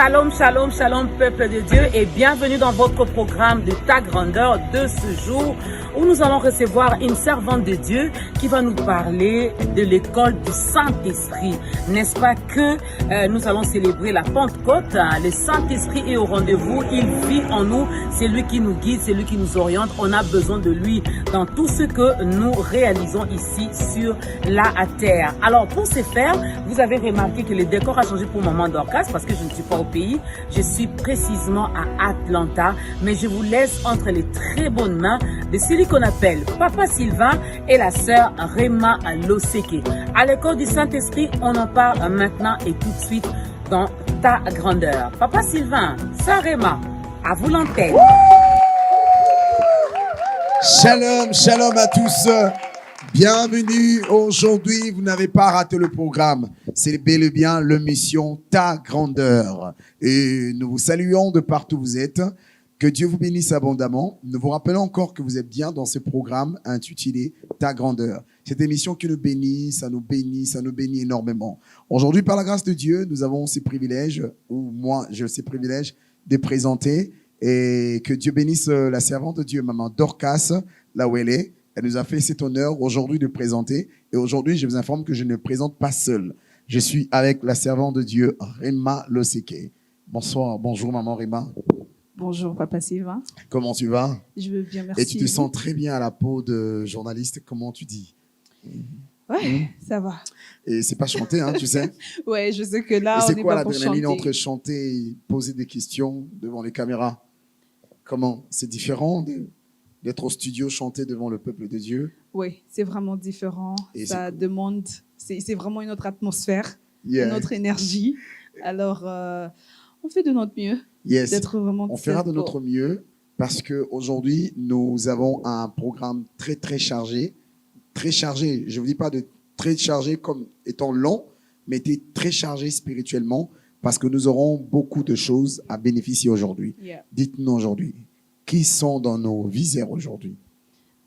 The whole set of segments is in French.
Shalom, shalom, shalom, peuple de Dieu, et bienvenue dans votre programme de Ta Grandeur de ce jour, où nous allons recevoir une servante de Dieu qui va nous parler de l'école du Saint-Esprit. N'est-ce pas que nous allons célébrer la Pentecôte? Le Saint-Esprit est au rendez-vous, il vit en nous, c'est lui qui nous guide, c'est lui qui nous oriente. On a besoin de lui dans tout ce que nous réalisons ici sur la terre. Alors pour ce faire, vous avez remarqué que le décor a changé pour Maman Dorcas parce que je ne suis pas au pays. Je suis précisément à Atlanta, mais je vous laisse entre les très bonnes mains de celui qu'on appelle Papa Sylvain et la sœur Rema Loseke. À l'école du Saint-Esprit, on en parle maintenant et tout de suite dans Ta Grandeur. Papa Sylvain, sœur Rema, à vous l'antenne. Shalom, shalom à tous. Bienvenue aujourd'hui. Vous n'avez pas raté le programme. C'est bel et bien l'émission Ta Grandeur. Et nous vous saluons de partout où vous êtes. Que Dieu vous bénisse abondamment. Nous vous rappelons encore que vous êtes bien dans ce programme intitulé Ta Grandeur. Cette émission qui nous bénit, ça nous bénit énormément. Aujourd'hui, par la grâce de Dieu, nous avons ces privilèges, ou moi, j'ai ces privilèges de présenter. Et que Dieu bénisse la servante de Dieu, Maman Dorcas, là où elle est. Elle nous a fait cet honneur aujourd'hui de présenter. Et aujourd'hui, je vous informe que je ne présente pas seul. Je suis avec la servante de Dieu, Rema Loseke. Bonsoir, bonjour Maman Rema. Bonjour Papa Sylvain. Comment tu vas? Je veux bien, merci. Et tu te sens très bien à la peau de journaliste, comment tu dis? Ouais, ça va. Et c'est pas chanter, hein, tu sais? Ouais, je sais que là, et on n'est quoi pas pour chanter. l'adrénaline entre chanter et poser des questions devant les caméras? Comment? C'est différent d'être au studio, chanter devant le peuple de Dieu? Oui, c'est vraiment différent. Et ça demande, c'est vraiment une autre atmosphère, Yeah. une autre énergie. Alors, on fait de notre mieux. Yes. D'être vraiment On fera de notre mieux parce qu'aujourd'hui, nous avons un programme très, très chargé. Très chargé. Je ne vous dis pas de très chargé comme étant long, mais très chargé spirituellement parce que nous aurons beaucoup de choses à bénéficier aujourd'hui. Yeah. Dites-nous aujourd'hui, qui sont dans nos visères aujourd'hui?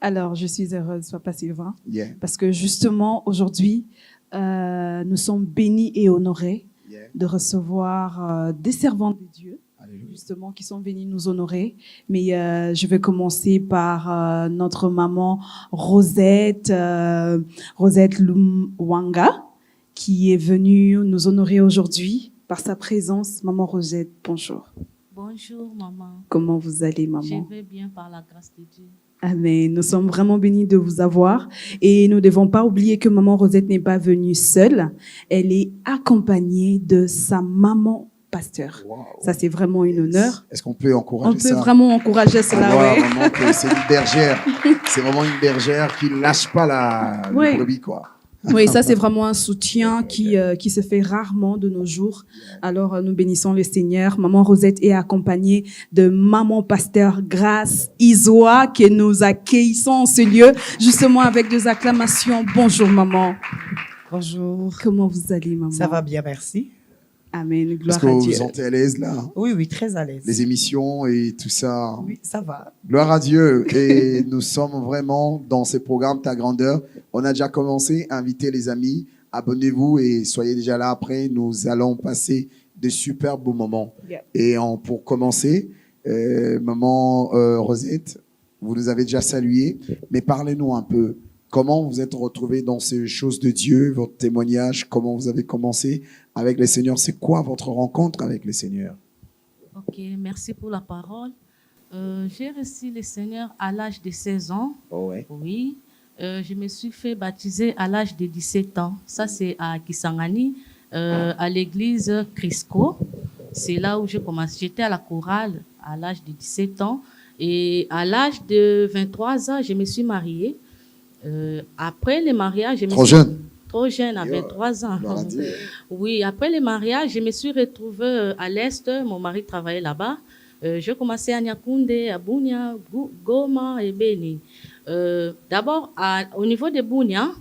Alors, je suis heureuse, Papa Sylvain, Yeah. parce que justement, aujourd'hui, nous sommes bénis et honorés Yeah. de recevoir des servants de Dieu, Alléluia. justement, qui sont venus nous honorer. Mais je vais commencer par notre maman Rosette, Rosette Lumwanga, qui est venue nous honorer aujourd'hui par sa présence. Maman Rosette, bonjour. Bonjour maman. Comment vous allez, maman? Je vais bien par la grâce de Dieu. Amen. Nous sommes vraiment bénis de vous avoir et nous ne devons pas oublier que maman Rosette n'est pas venue seule. Elle est accompagnée de sa maman pasteur. Wow. Ça, c'est vraiment un honneur. Est-ce qu'on peut encourager On ça? peut vraiment encourager cela, On voit ouais. vraiment que c'est une bergère. C'est vraiment une bergère qui ne lâche pas la Ouais. brebis, quoi. Oui, ça, c'est vraiment un soutien qui se fait rarement de nos jours. Alors, nous bénissons le Seigneur. Maman Rosette est accompagnée de maman pasteur Grâce Isoa, que nous accueillons en ce lieu, justement avec des acclamations. Bonjour, maman. Bonjour. Comment vous allez, maman? Ça va bien, merci. Amen. Est-ce Gloire que à vous Dieu. vous sentez à l'aise là? Oui, oui, très à l'aise. Les émissions et tout ça. Oui, ça va. Gloire à Dieu. Et nous sommes vraiment dans ce programme Ta Grandeur. On a déjà commencé à inviter les amis. Abonnez-vous et soyez déjà là après. Nous allons passer de super beaux moments. Yeah. Et pour commencer, Maman Rosette, vous nous avez déjà salué, mais parlez-nous un peu. Comment vous êtes retrouvés dans ces choses de Dieu, votre témoignage, comment vous avez commencé avec le Seigneur? C'est quoi votre rencontre avec le Seigneur? Ok, merci pour la parole. J'ai reçu le Seigneur à l'âge de 16 ans. Oh ouais. Oui. Je me suis fait baptiser à l'âge de 17 ans. Ça, c'est à Kisangani, à l'église Crisco. C'est là où j'ai commencé. J'étais à la chorale à l'âge de 17 ans. Et à l'âge de 23 ans, je me suis mariée. Après le mariage, je me Trop suis... jeune. Trop jeune, à 23 ans. Gloire à Dieu. Oui, après le mariage, je me suis retrouvée à l'Est. Mon mari travaillait là-bas. J'ai commencé à Nyakounde, à Bunia, Goma et Beni. D'abord, au niveau de Bunia,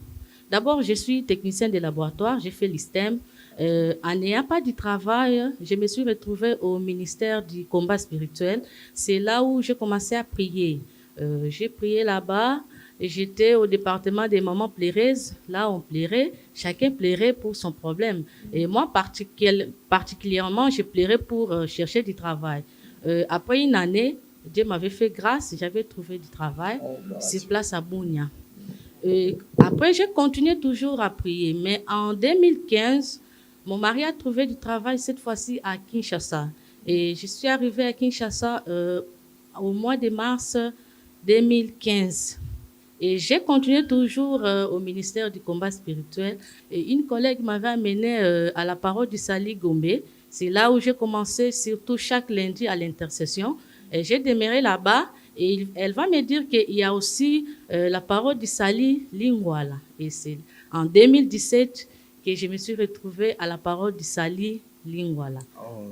d'abord, je suis technicienne de laboratoire. J'ai fait l'ISTEM. En n'ayant pas du travail, je me suis retrouvée au ministère du combat spirituel. C'est là où j'ai commencé à prier. J'ai prié là-bas. Et j'étais au département des mamans pleureuses. Là, on pleurait, chacun pleurait pour son problème. Et moi, particulièrement, je pleurais pour chercher du travail. Après une année, Dieu m'avait fait grâce, j'avais trouvé du travail sur place à Bunia. Après, j'ai continué toujours à prier. Mais en 2015, mon mari a trouvé du travail, cette fois-ci à Kinshasa. Et je suis arrivée à Kinshasa au mois de mars 2015. Et j'ai continué toujours au ministère du combat spirituel. Et une collègue m'avait amené à la parole du Sali Gombe. C'est là où j'ai commencé, surtout chaque lundi, à l'intercession. Et j'ai demeuré là-bas. Et elle va me dire qu'il y a aussi la parole du Sali Lingwala. Et c'est en 2017 que je me suis retrouvée à la parole du Sali Lingwala.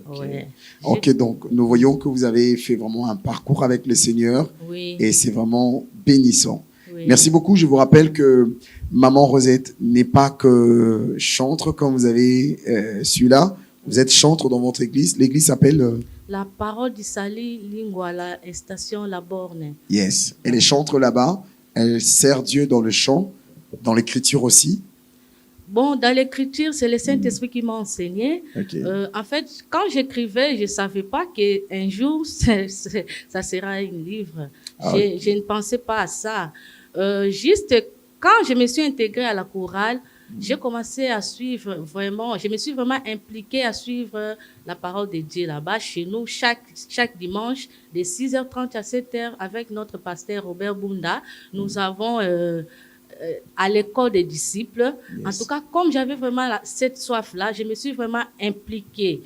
Ok, Ouais. Ok, donc nous voyons que vous avez fait vraiment un parcours avec le Seigneur Oui. et c'est vraiment bénissant. Oui. Merci beaucoup. Je vous rappelle que Maman Rosette n'est pas que chantre comme vous avez su là. Vous êtes chantre dans votre église. L'église s'appelle La parole du Sali Lingwala, station La Borne. Yes. Elle est chantre là-bas. Elle sert Dieu dans le chant, dans l'écriture aussi. Bon, dans l'écriture, c'est le Saint-Esprit qui m'a enseigné. Ok. En fait, quand j'écrivais, je ne savais pas qu'un jour, ça sera un livre. Ah, Je ne pensais pas à ça. Juste quand je me suis intégrée à la chorale, j'ai commencé à suivre vraiment, je me suis vraiment impliquée à suivre la parole de Dieu là-bas, chez nous, chaque dimanche, de 6h30 à 7h, avec notre pasteur Robert Bunda. Nous avons à l'école des disciples. Yes. En tout cas, comme j'avais vraiment cette soif-là, je me suis vraiment impliquée.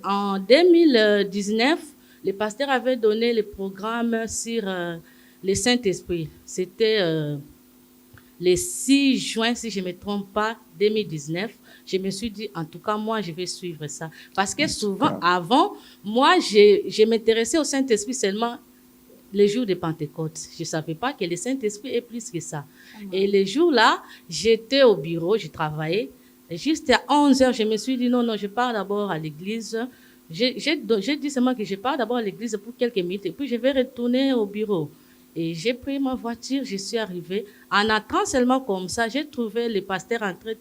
En 2019, le pasteur avait donné le programme sur le Saint-Esprit. C'était le 6 juin, si je ne me trompe pas, 2019. Je me suis dit, en tout cas, moi, je vais suivre ça. Parce que souvent, avant, moi, je m'intéressais au Saint-Esprit seulement les jours de Pentecôte. Je ne savais pas que le Saint-Esprit est plus que ça. Et les jours-là, j'étais au bureau, je travaillais. Et juste à 11h, je me suis dit, non, je pars d'abord à l'église. J'ai dit seulement que je pars d'abord à l'église pour quelques minutes et puis je vais retourner au bureau. Et j'ai pris ma voiture, je suis arrivée. En entrant seulement comme ça, j'ai trouvé le pasteur en train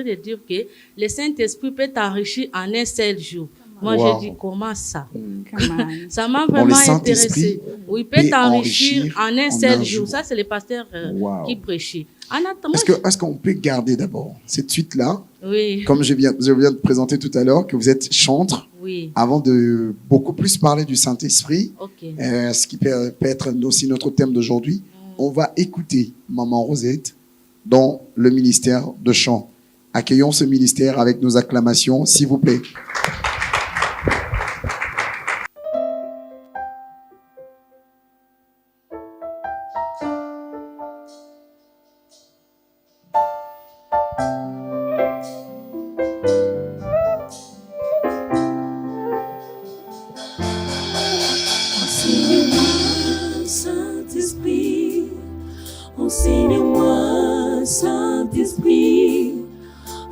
de dire que le Saint-Esprit peut t'enrichir en un seul jour. Moi, Wow. j'ai dit, comment ça? Come on. Ça m'a Bon, vraiment le Saint-Esprit intéressé. Oui, il peut t'enrichir enrichir en un en seul un jour. jour. Ça, c'est le pasteur Wow. qui prêchait. En attendant, Est-ce qu'on peut garder d'abord cette suite-là, oui, comme je viens de présenter tout à l'heure, que vous êtes chantre, oui, avant de beaucoup plus parler du Saint-Esprit, ok. ce qui peut être aussi notre thème d'aujourd'hui, on va écouter Maman Rosette dans le ministère de chant. Accueillons ce ministère avec nos acclamations, s'il vous plaît. Enseigne-moi, Saint-Esprit, enseigne-moi, Saint-Esprit,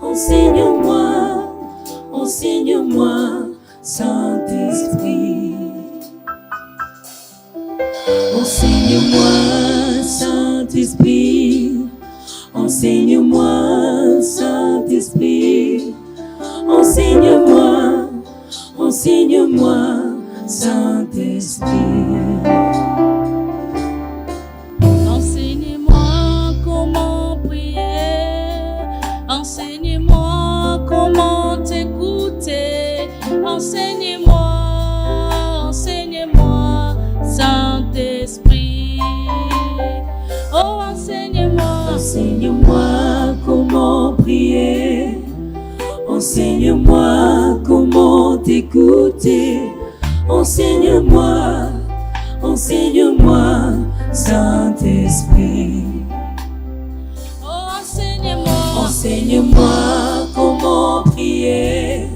enseigne-moi, enseigne-moi, Saint-Esprit. Enseigne-moi, Saint-Esprit, enseigne-moi, Saint-Esprit, enseigne-moi, enseigne-moi, Saint-Esprit. Enseignez-moi comment prier, enseignez-moi comment t'écouter, enseignez-moi, enseignez-moi, Saint-Esprit. Oh, enseignez-moi, Enseigne-moi comment prier, enseigne-moi comment t'écouter, enseigne-moi, enseigne-moi, Saint-Esprit. oh, enseignez-moi, Enseigne-moi comment prier,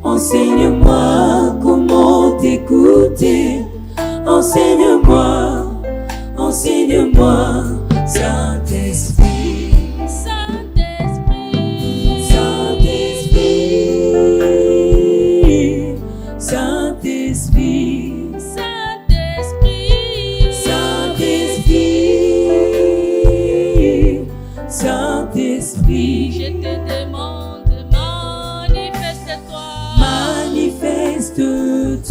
enseigne-moi comment t'écouter, enseigne-moi, enseigne-moi, Saint-Esprit. Saint-Esprit, Saint-Esprit, Saint-Esprit, Saint-Esprit, Saint-Esprit,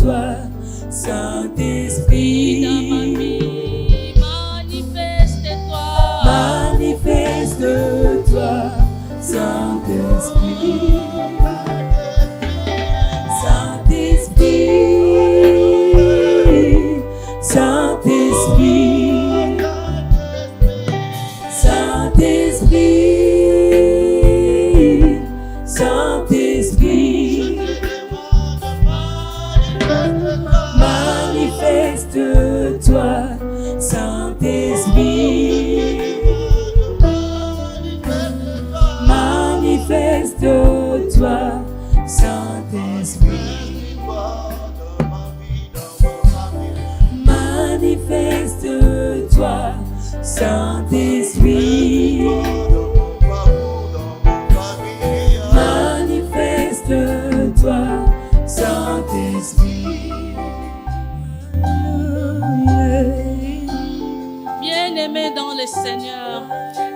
manifeste-toi, Saint-Esprit. Manifeste-toi, Saint-Esprit. Saint-Esprit, Saint-Esprit, Saint-Esprit, Saint-Esprit. Manifeste-toi, Saint-Esprit. Manifeste-toi, Saint-Esprit. Manifeste-toi, Saint-Esprit. Manifeste-toi, Saint-Esprit. Bien-aimés dans le Seigneur,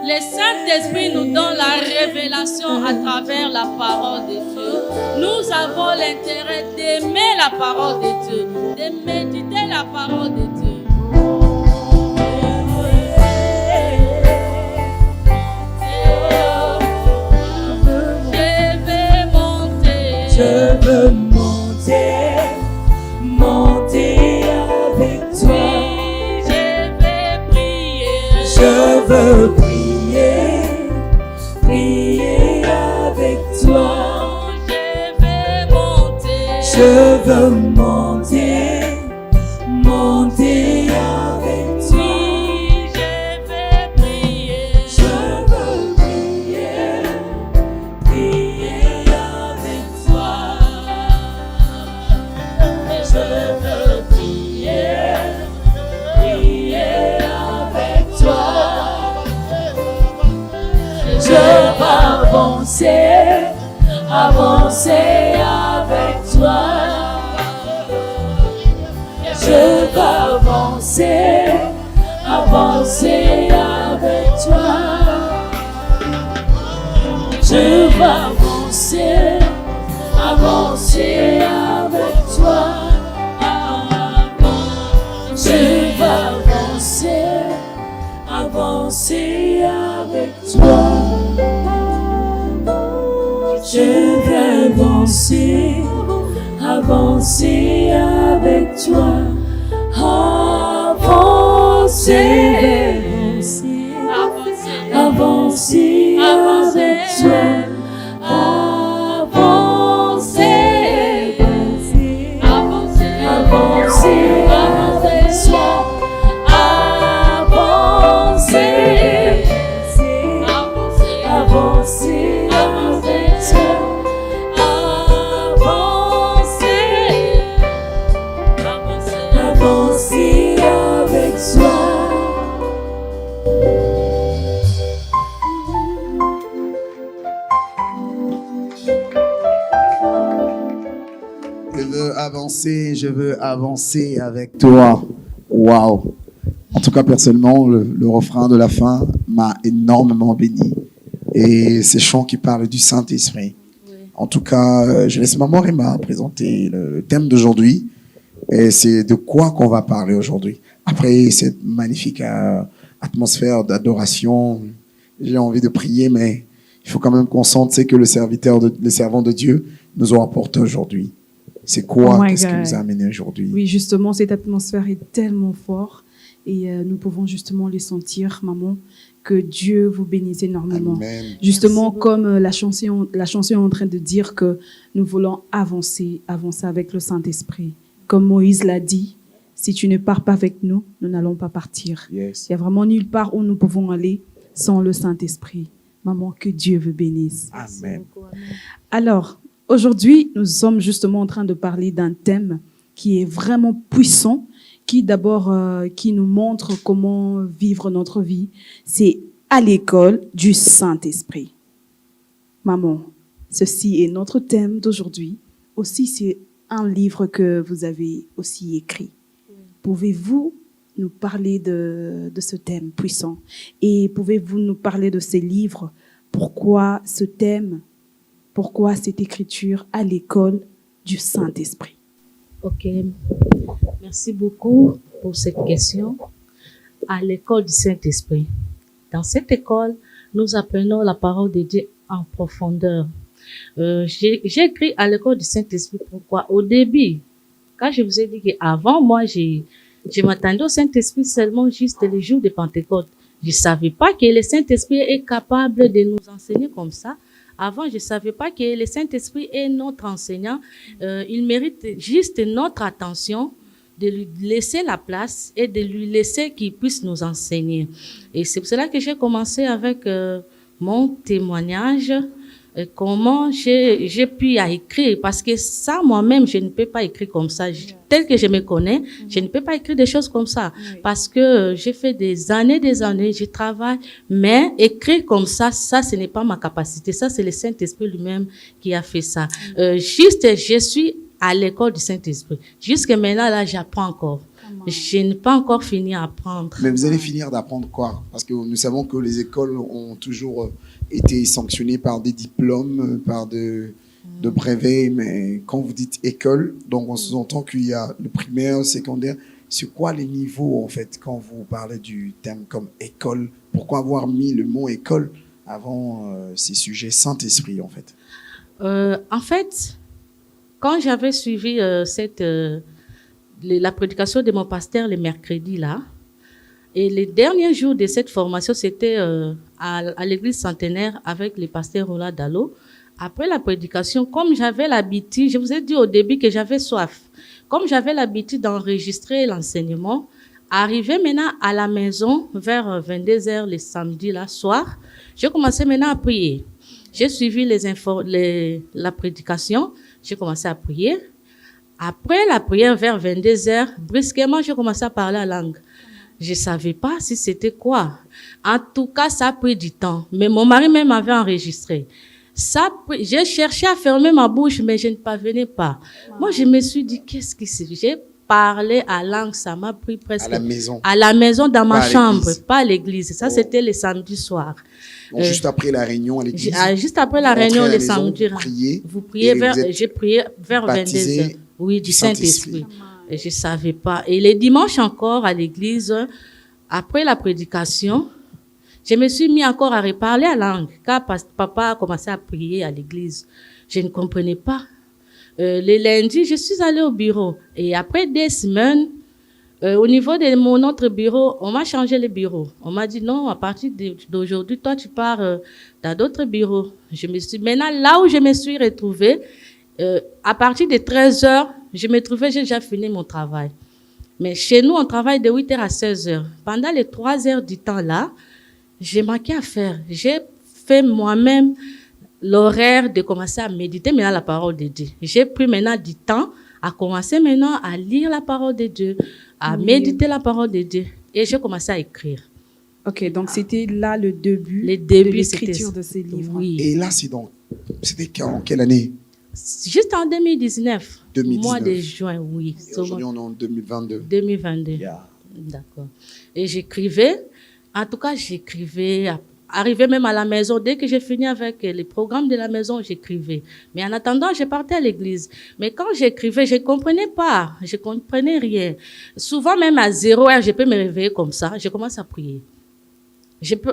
le Saint-Esprit nous donne la révélation à travers la parole de Dieu. Nous avons l'intérêt d'aimer la parole de Dieu, de méditer la parole de Dieu. Je veux monter, monter avec toi. Je veux prier, prier avec toi. Je veux monter, monter avec toi. Je veux prier, prier avec toi. Je veux prier, prier avec toi. Je veux avancer, avancer avec toi. Je veux avancer, avancer avec toi. Je veux avancer, avancer avec toi. Je veux avancer, avancer avec toi. Je veux avancer, avancer avec toi. Avancer, avancer avec toi. Avancer, avancer avec toi. Avancer, avancer avec toi. Avancer avec toi. Je veux avancer avec toi. Waouh! En tout cas, personnellement, le refrain de la fin m'a énormément béni. Et ces chants qui parlent du Saint-Esprit. Oui. En tout cas, je laisse Maman Rima présenter le thème d'aujourd'hui. Et c'est de quoi qu'on va parler aujourd'hui. Après cette magnifique atmosphère d'adoration, j'ai envie de prier, mais il faut quand même qu'on sente que le servant de Dieu nous ont apporté aujourd'hui. C'est quoi? Oh my Qu'est-ce qui God. nous a amené aujourd'hui? Oui, justement, cette atmosphère est tellement forte et nous pouvons justement les sentir, maman, que Dieu vous bénisse énormément. Amen. Justement, Merci comme la chanson est en train de dire que nous voulons avancer avec le Saint-Esprit. Comme Moïse l'a dit, si tu ne pars pas avec nous, nous n'allons pas partir. Yes. Il n'y a vraiment nulle part où nous pouvons aller sans le Saint-Esprit. Maman, que Dieu vous bénisse. Amen. Alors, aujourd'hui, nous sommes justement en train de parler d'un thème qui est vraiment puissant, qui d'abord qui nous montre comment vivre notre vie. C'est à l'école du Saint-Esprit. Maman, ceci est notre thème d'aujourd'hui. Aussi, c'est un livre que vous avez aussi écrit. Pouvez-vous nous parler de ce thème puissant? Et pouvez-vous nous parler de ces livres? Pourquoi ce thème? Pourquoi cette écriture à l'école du Saint-Esprit? Ok, merci beaucoup pour cette question. À l'école du Saint-Esprit. Dans cette école, nous apprenons la parole de Dieu en profondeur. J'ai écrit à l'école du Saint-Esprit. Pourquoi? Au début, quand je vous ai dit qu'avant, moi, je m'attendais au Saint-Esprit seulement juste les jours de Pentecôte. Je ne savais pas que le Saint-Esprit est capable de nous enseigner comme ça. Avant, je ne savais pas que le Saint-Esprit est notre enseignant. Il mérite juste notre attention, de lui laisser la place et de lui laisser qu'il puisse nous enseigner. Et c'est pour cela que j'ai commencé avec mon témoignage, comment j'ai pu écrire, parce que ça, moi-même, je ne peux pas écrire comme ça. Tel que je me connais, je ne peux pas écrire des choses comme ça, parce que j'ai fait des années, je travaille, mais écrire comme ça, ce n'est pas ma capacité. Ça, c'est le Saint-Esprit lui-même qui a fait ça. Juste, je suis à l'école du Saint-Esprit. Jusqu'à maintenant, là, j'apprends encore. Je n'ai pas encore fini à apprendre. Mais vous allez finir d'apprendre quoi? Parce que nous savons que les écoles ont toujours été sanctionnées par des diplômes, par de brevets. Mais quand vous dites école, donc on sous-entend qu'il y a le primaire, le secondaire. C'est quoi les niveaux, en fait, quand vous parlez du terme comme école? Pourquoi avoir mis le mot école avant ces sujets Saint-Esprit, en fait? En fait, quand j'avais suivi la prédication de mon pasteur le mercredi là, et les derniers jours de cette formation, c'était à l'église centenaire avec le pasteur Roland Dallot. Après la prédication, comme j'avais l'habitude, je vous ai dit au début que j'avais soif, comme j'avais l'habitude d'enregistrer l'enseignement, arrivé maintenant à la maison vers 22h le samedi là, soir, j'ai commencé maintenant à prier. J'ai suivi la prédication, j'ai commencé à prier. Après la prière vers 22h, brusquement, j'ai commencé à parler la langue. Je ne savais pas si c'était quoi. En tout cas, ça a pris du temps. Mais mon mari même avait enregistré. J'ai cherché à fermer ma bouche, mais je ne parvenais pas. Moi, je me suis dit, qu'est-ce qui se fait? J'ai parlé à langue, ça m'a pris presque... À la maison, dans ma chambre, pas à l'église. Ça, c'était le samedi soir. Donc, juste après la réunion à l'église? Juste après la réunion, le samedi. Vous priez j'ai prié vers 22h. Oui, du Saint-Esprit. Et je ne savais pas. Et les dimanches encore à l'église, après la prédication, je me suis mis encore à reparler la langue. Car papa a commencé à prier à l'église. Je ne comprenais pas. Le lundi, je suis allée au bureau. Et après des semaines, au niveau de mon autre bureau, on m'a changé le bureau. On m'a dit non, à partir d'aujourd'hui, toi, tu pars dans d'autres bureaux. Maintenant, là où je me suis retrouvée, à partir de 13h, je me trouvais, j'ai déjà fini mon travail. Mais chez nous, on travaille de 8h à 16h. Pendant les 3 heures du temps là, j'ai manqué à faire. J'ai fait moi-même l'horaire de commencer à méditer maintenant la parole de Dieu. J'ai pris maintenant du temps à commencer maintenant à lire la parole de Dieu, à méditer la parole de Dieu. Et j'ai commencé à écrire. Ok, donc c'était là le début de l'écriture de ces livres. Oui. Et là, c'était en quelle année? Juste en 2019. 2019. Mois de juin, oui. Aujourd'hui, on est en 2022. 2022. Yeah. D'accord. Et j'écrivais. En tout cas, j'écrivais. Arrivé même à la maison, dès que j'ai fini avec les programmes de la maison, j'écrivais. Mais en attendant, je partais à l'église. Mais quand j'écrivais, je ne comprenais pas. Je ne comprenais rien. Souvent, même à 0h, je peux me réveiller comme ça. Je commence à prier.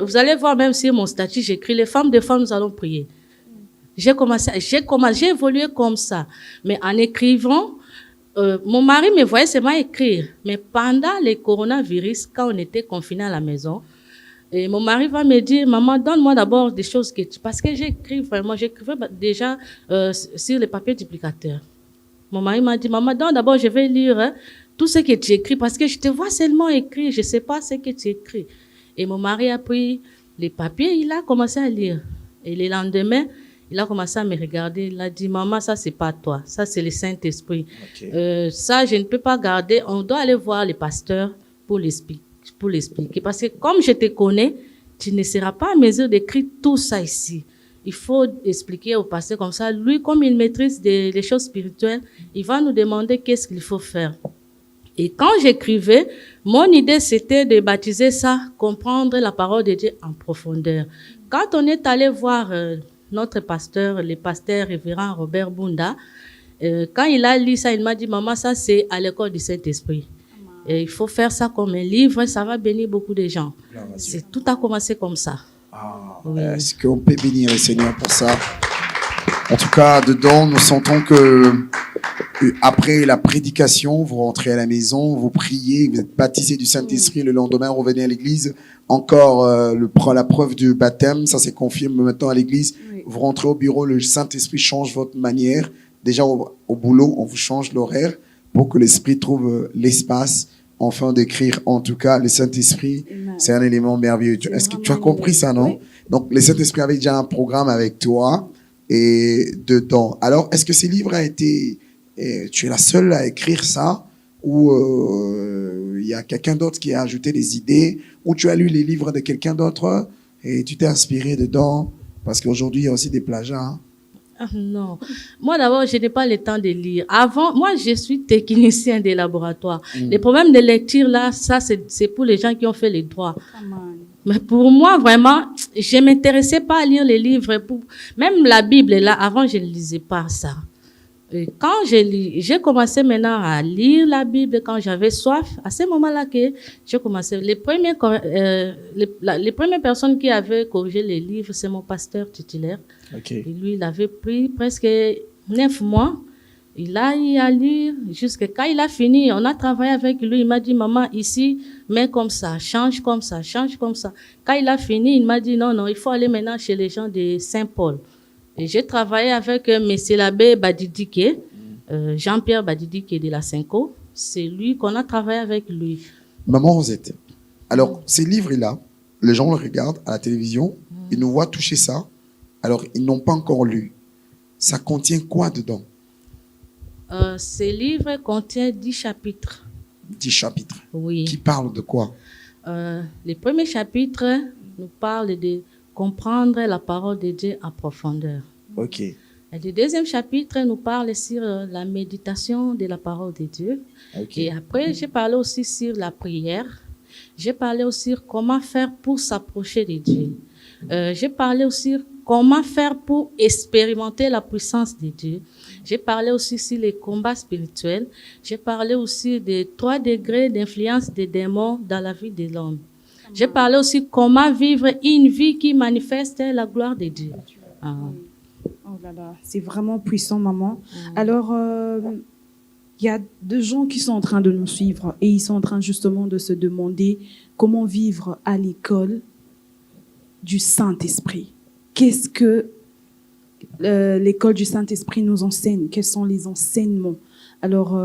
Vous allez voir même sur mon statut, j'écris « Les femmes de femmes, nous allons prier ». J'ai évolué comme ça. Mais en écrivant, mon mari me voyait seulement écrire. Mais pendant le coronavirus, quand on était confinés à la maison, et mon mari va me dire, maman, donne-moi d'abord des choses parce que j'écrivais déjà sur les papiers duplicateurs. Mon mari m'a dit, maman, d'abord, je vais lire tout ce que tu écris parce que je te vois seulement écrire, je ne sais pas ce que tu écris. Et mon mari a pris les papiers, il a commencé à lire. Et le lendemain, il a commencé à me regarder. Il a dit, maman, ça, c'est pas toi. Ça, c'est le Saint-Esprit. Okay. Ça, je ne peux pas garder. On doit aller voir les pasteurs pour l'expliquer. Parce que comme je te connais, tu ne seras pas à mesure d'écrire tout ça ici. Il faut expliquer au pasteur comme ça. Lui, comme il maîtrise les choses spirituelles, il va nous demander qu'est-ce qu'il faut faire. Et quand j'écrivais, mon idée, c'était de baptiser ça, comprendre la parole de Dieu en profondeur. Quand on est allé voir... notre pasteur, le pasteur révérend Robert Bunda, Quand il a lu ça, il m'a dit, maman, ça c'est à l'école du Saint-Esprit. Et il faut faire ça comme un livre, ça va bénir beaucoup de gens. Tout a commencé comme ça. Oui. Est-ce qu'on peut bénir le Seigneur pour ça? En tout cas, dedans, nous sentons que après la prédication, vous rentrez à la maison, vous priez, vous êtes baptisé du Saint-Esprit, le lendemain, revenez à l'église. Encore la preuve du baptême, ça se confirme maintenant à l'église. Oui. Vous rentrez au bureau, le Saint-Esprit change votre manière. Déjà au boulot, on vous change l'horaire pour que l'Esprit trouve l'espace enfin d'écrire. En tout cas, le Saint-Esprit, Amen. c'est un élément merveilleux. C'est Est-ce que tu as vraiment compris ça, non? oui. Donc, le Saint-Esprit avait déjà un programme avec toi et dedans. Alors, est-ce que ces livres a été... tu es la seule à écrire ça ou il y a quelqu'un d'autre qui a ajouté des idées ou tu as lu les livres de quelqu'un d'autre et tu t'es inspiré dedans? Parce qu'aujourd'hui, il y a aussi des plagiats. Hein? Ah, non. Moi, d'abord, je n'ai pas le temps de lire. Avant, moi, je suis technicien des laboratoires. Les problèmes de lecture, là, ça, c'est pour les gens qui ont fait les droits. Amen. Mais pour moi, vraiment, je ne m'intéressais pas à lire les livres. Même la Bible, là, avant, je ne lisais pas ça. Et quand j'ai commencé maintenant à lire la Bible, quand j'avais soif, à ce moment-là que j'ai commencé. Les premières personnes qui avaient corrigé les livres, c'est mon pasteur titulaire. Okay. Et lui, il avait pris presque 9 mois. Il a lu jusqu'à quand il a fini. On a travaillé avec lui. Il m'a dit, maman, ici, mets comme ça, change comme ça, change comme ça. Quand il a fini, il m'a dit, non, il faut aller maintenant chez les gens de Saint-Paul. Et j'ai travaillé avec M. l'abbé Badidike, Jean-Pierre Badidike de la Cinco. C'est lui qu'on a travaillé avec lui. Maman Rosette, alors ces livres-là, les gens le regardent à la télévision, ils nous voient toucher ça, alors ils n'ont pas encore lu. Ça contient quoi dedans? Ces livres contiennent 10 chapitres. 10 chapitres. Oui. Qui parlent de quoi? Les premiers chapitres nous parlent de comprendre la parole de Dieu en profondeur. Ok. Et le deuxième chapitre nous parle sur la méditation de la parole de Dieu. Okay. Et après, j'ai parlé aussi sur la prière. J'ai parlé aussi sur comment faire pour s'approcher de Dieu. J'ai parlé aussi sur comment faire pour expérimenter la puissance de Dieu. J'ai parlé aussi sur les combats spirituels. J'ai parlé aussi des 3 degrés d'influence des démons dans la vie de l'homme. J'ai parlé aussi comment vivre une vie qui manifeste la gloire de Dieu. Ah. Oh là là, c'est vraiment puissant, maman. Alors, il y a deux gens qui sont en train de nous suivre et ils sont en train justement de se demander comment vivre à l'école du Saint-Esprit. Qu'est-ce que l'école du Saint-Esprit nous enseigne? Quels sont les enseignements? Alors,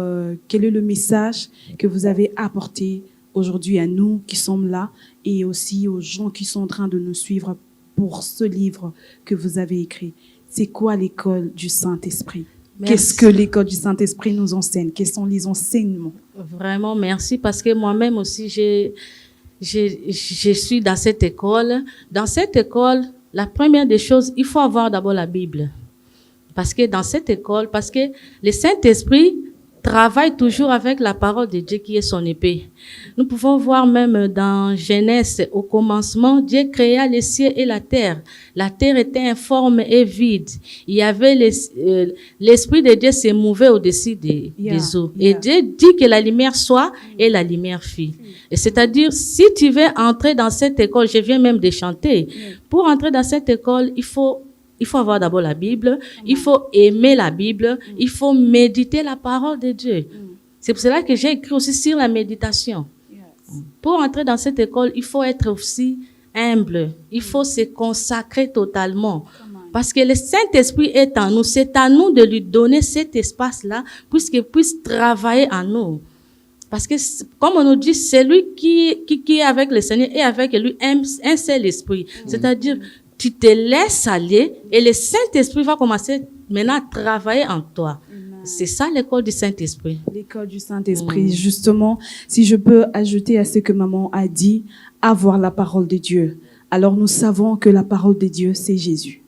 quel est le message que vous avez apporté aujourd'hui à nous qui sommes là et aussi aux gens qui sont en train de nous suivre pour ce livre que vous avez écrit? C'est quoi l'école du Saint-Esprit? Qu'est-ce que l'école du Saint-Esprit nous enseigne? Quels sont les enseignements? Vraiment, merci, parce que moi-même aussi, je suis dans cette école. Dans cette école, la première des choses, il faut avoir d'abord la Bible. Parce que dans cette école, parce que le Saint-Esprit travaille toujours avec la parole de Dieu qui est son épée. Nous pouvons voir même dans Genèse, au commencement, Dieu créa les cieux et la terre. La terre était informe et vide. Il y avait l'Esprit de Dieu se mouvait au-dessus des eaux. Et Dieu dit que la lumière soit et la lumière fit. Et c'est-à-dire, si tu veux entrer dans cette école, je viens même de chanter, pour entrer dans cette école, il faut avoir d'abord la Bible, il faut aimer la Bible, il faut méditer la parole de Dieu. C'est pour cela que j'ai écrit aussi sur la méditation. Pour entrer dans cette école, il faut être aussi humble, il faut se consacrer totalement. Parce que le Saint-Esprit est en nous, c'est à nous de lui donner cet espace-là pour qu'il puisse travailler en nous. Parce que, comme on nous dit, c'est lui qui est avec le Seigneur et avec lui un seul esprit. C'est-à-dire, tu te laisses aller et le Saint-Esprit va commencer maintenant à travailler en toi. C'est ça l'école du Saint-Esprit. L'école du Saint-Esprit, justement, si je peux ajouter à ce que maman a dit, avoir la parole de Dieu. Alors nous savons que la parole de Dieu, c'est Jésus.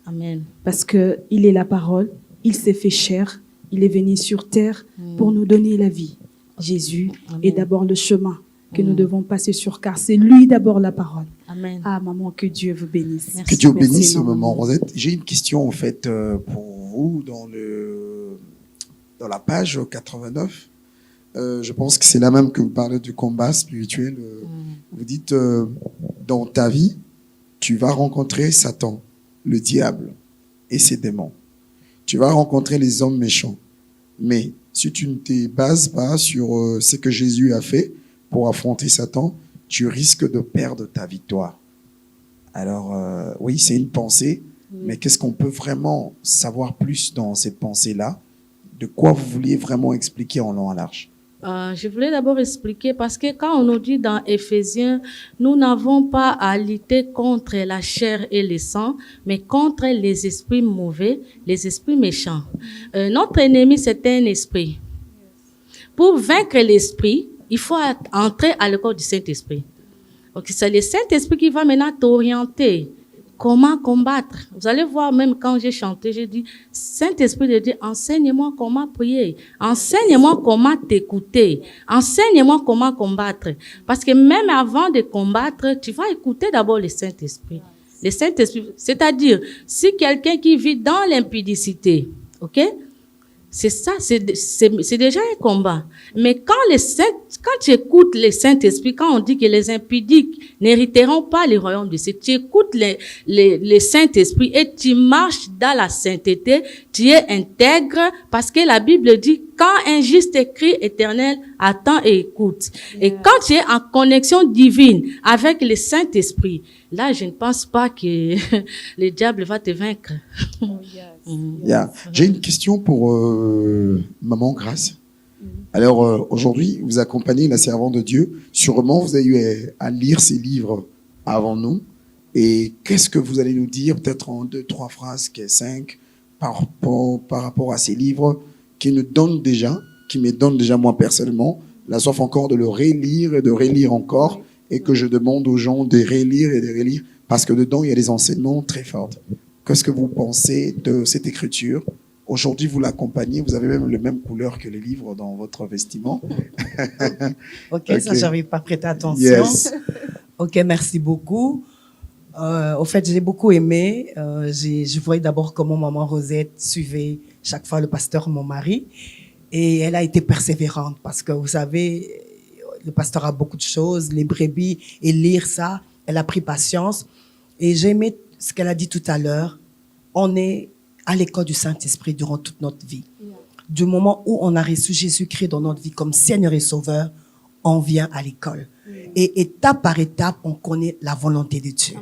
Amen. Parce que il est la parole, il s'est fait chair, il est venu sur terre pour nous donner la vie. Jésus est d'abord le chemin que nous devons passer sur, car c'est lui d'abord la parole. Amen. Ah, maman, que Dieu vous bénisse. Que Dieu bénisse Merci, ce moment, maman. Rosette. J'ai une question, en fait, pour vous, dans la page 89. Je pense que c'est là même que vous parlez du combat spirituel. Vous dites, dans ta vie, tu vas rencontrer Satan, le diable et ses démons. Tu vas rencontrer les hommes méchants. Mais si tu ne te bases pas sur ce que Jésus a fait pour affronter Satan, tu risques de perdre ta victoire. Alors, oui, c'est une pensée, mais qu'est-ce qu'on peut vraiment savoir plus dans cette pensée-là? De quoi vous vouliez vraiment expliquer en long en large? Je voulais d'abord expliquer parce que quand on nous dit dans Éphésiens, nous n'avons pas à lutter contre la chair et le sang, mais contre les esprits mauvais, les esprits méchants. Notre ennemi, c'est un esprit. Pour vaincre l'esprit, il faut entrer à l'école du Saint-Esprit. Donc, c'est le Saint-Esprit qui va maintenant t'orienter. Comment combattre? Vous allez voir, même quand j'ai chanté, j'ai dit, Saint-Esprit de Dieu, enseigne-moi comment prier. Enseigne-moi comment t'écouter. Enseigne-moi comment combattre. Parce que même avant de combattre, tu vas écouter d'abord le Saint-Esprit. Le Saint-Esprit, c'est-à-dire, si quelqu'un qui vit dans l'impudicité, ok? C'est ça, c'est déjà un combat. Mais quand tu écoutes le Saint-Esprit, quand on dit que les impudiques n'hériteront pas le royaume de Dieu, tu écoutes le Saint-Esprit et tu marches dans la sainteté, tu es intègre, parce que la Bible dit, quand un juste crie éternel, attend et écoute. Et quand tu es en connexion divine avec le Saint-Esprit, là, je ne pense pas que le diable va te vaincre. J'ai une question pour Maman Grâce. Alors, aujourd'hui, vous accompagnez la servante de Dieu. Sûrement, vous avez eu à lire ces livres avant nous. Et qu'est-ce que vous allez nous dire, peut-être en 2, 3 phrases, 5, par rapport à ces livres qui me donnent déjà moi personnellement, la soif encore de le relire et de relire encore, et que je demande aux gens de relire et de relire, parce que dedans, il y a des enseignements très forts. Qu'est-ce que vous pensez de cette écriture? Aujourd'hui, vous l'accompagnez, vous avez même la même couleur que les livres dans votre vestiment. Ok, ça, j'avais pas prêté attention. Yes. Ok, merci beaucoup. Au fait, j'ai beaucoup aimé. Je voyais d'abord comment maman Rosette suivait chaque fois le pasteur, mon mari. Et elle a été persévérante parce que, vous savez, le pasteur a beaucoup de choses, les brebis, et lire ça, elle a pris patience. Et j'ai aimé ce qu'elle a dit tout à l'heure. On est à l'école du Saint-Esprit durant toute notre vie. Du moment où on a reçu Jésus-Christ dans notre vie comme Seigneur et Sauveur, on vient à l'école. Et étape par étape, on connaît la volonté de Dieu.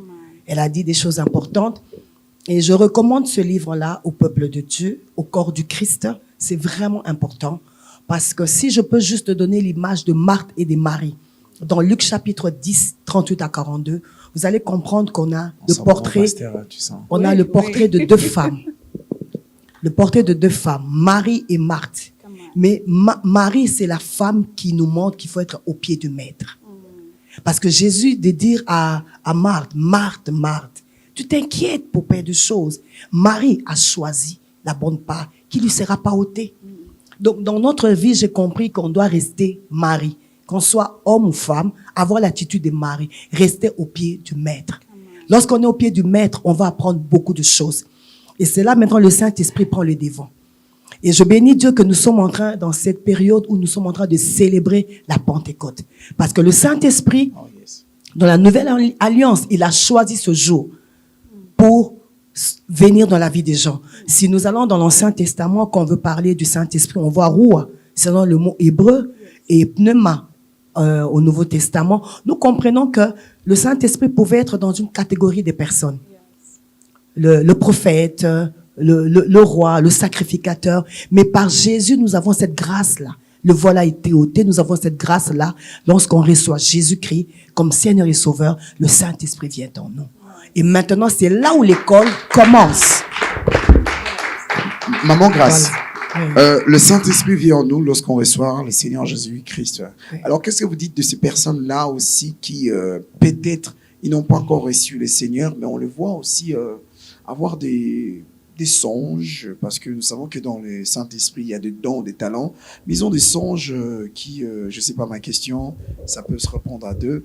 Elle a dit des choses importantes. Et je recommande ce livre-là au peuple de Dieu, au corps du Christ. C'est vraiment important. Parce que si je peux juste donner l'image de Marthe et de Marie, dans Luc chapitre 10, 38 à 42, vous allez comprendre qu'on a le portrait, le portrait de deux femmes. Le portrait de deux femmes, Marie et Marthe. Mais Marie, c'est la femme qui nous montre qu'il faut être au pied du maître. Parce que Jésus de dire à Marthe, Marthe, Marthe, tu t'inquiètes pour plein de choses. Marie a choisi la bonne part qui lui sera pas ôtée. Donc, dans notre vie, j'ai compris qu'on doit rester Marie. Qu'on soit homme ou femme, avoir l'attitude de Marie, rester au pied du maître. Lorsqu'on est au pied du maître, on va apprendre beaucoup de choses. Et c'est là maintenant le Saint-Esprit prend le devant. Et je bénis Dieu que nous sommes en train, dans cette période où nous sommes en train de célébrer la Pentecôte. Parce que le Saint-Esprit, dans la Nouvelle Alliance, il a choisi ce jour pour venir dans la vie des gens. Si nous allons dans l'Ancien Testament, quand on veut parler du Saint-Esprit, on voit Roua, c'est dans le mot hébreu, et pneuma au Nouveau Testament. Nous comprenons que le Saint-Esprit pouvait être dans une catégorie de personnes. Le prophète, le roi, le sacrificateur. Mais par Jésus, nous avons cette grâce-là. Le vol a été ôté. Nous avons cette grâce-là. Lorsqu'on reçoit Jésus-Christ comme Seigneur et Sauveur, le Saint-Esprit vient en nous. Et maintenant, c'est là où l'école commence. Maman Grâce, le Saint-Esprit vient en nous lorsqu'on reçoit le Seigneur Jésus-Christ. Alors, qu'est-ce que vous dites de ces personnes-là aussi qui, peut-être, ils n'ont pas encore reçu le Seigneur, mais on le voit aussi avoir des songes, parce que nous savons que dans le Saint-Esprit, il y a des dons, des talents, mais ils ont des songes qui, je sais pas ma question, ça peut se répondre à deux,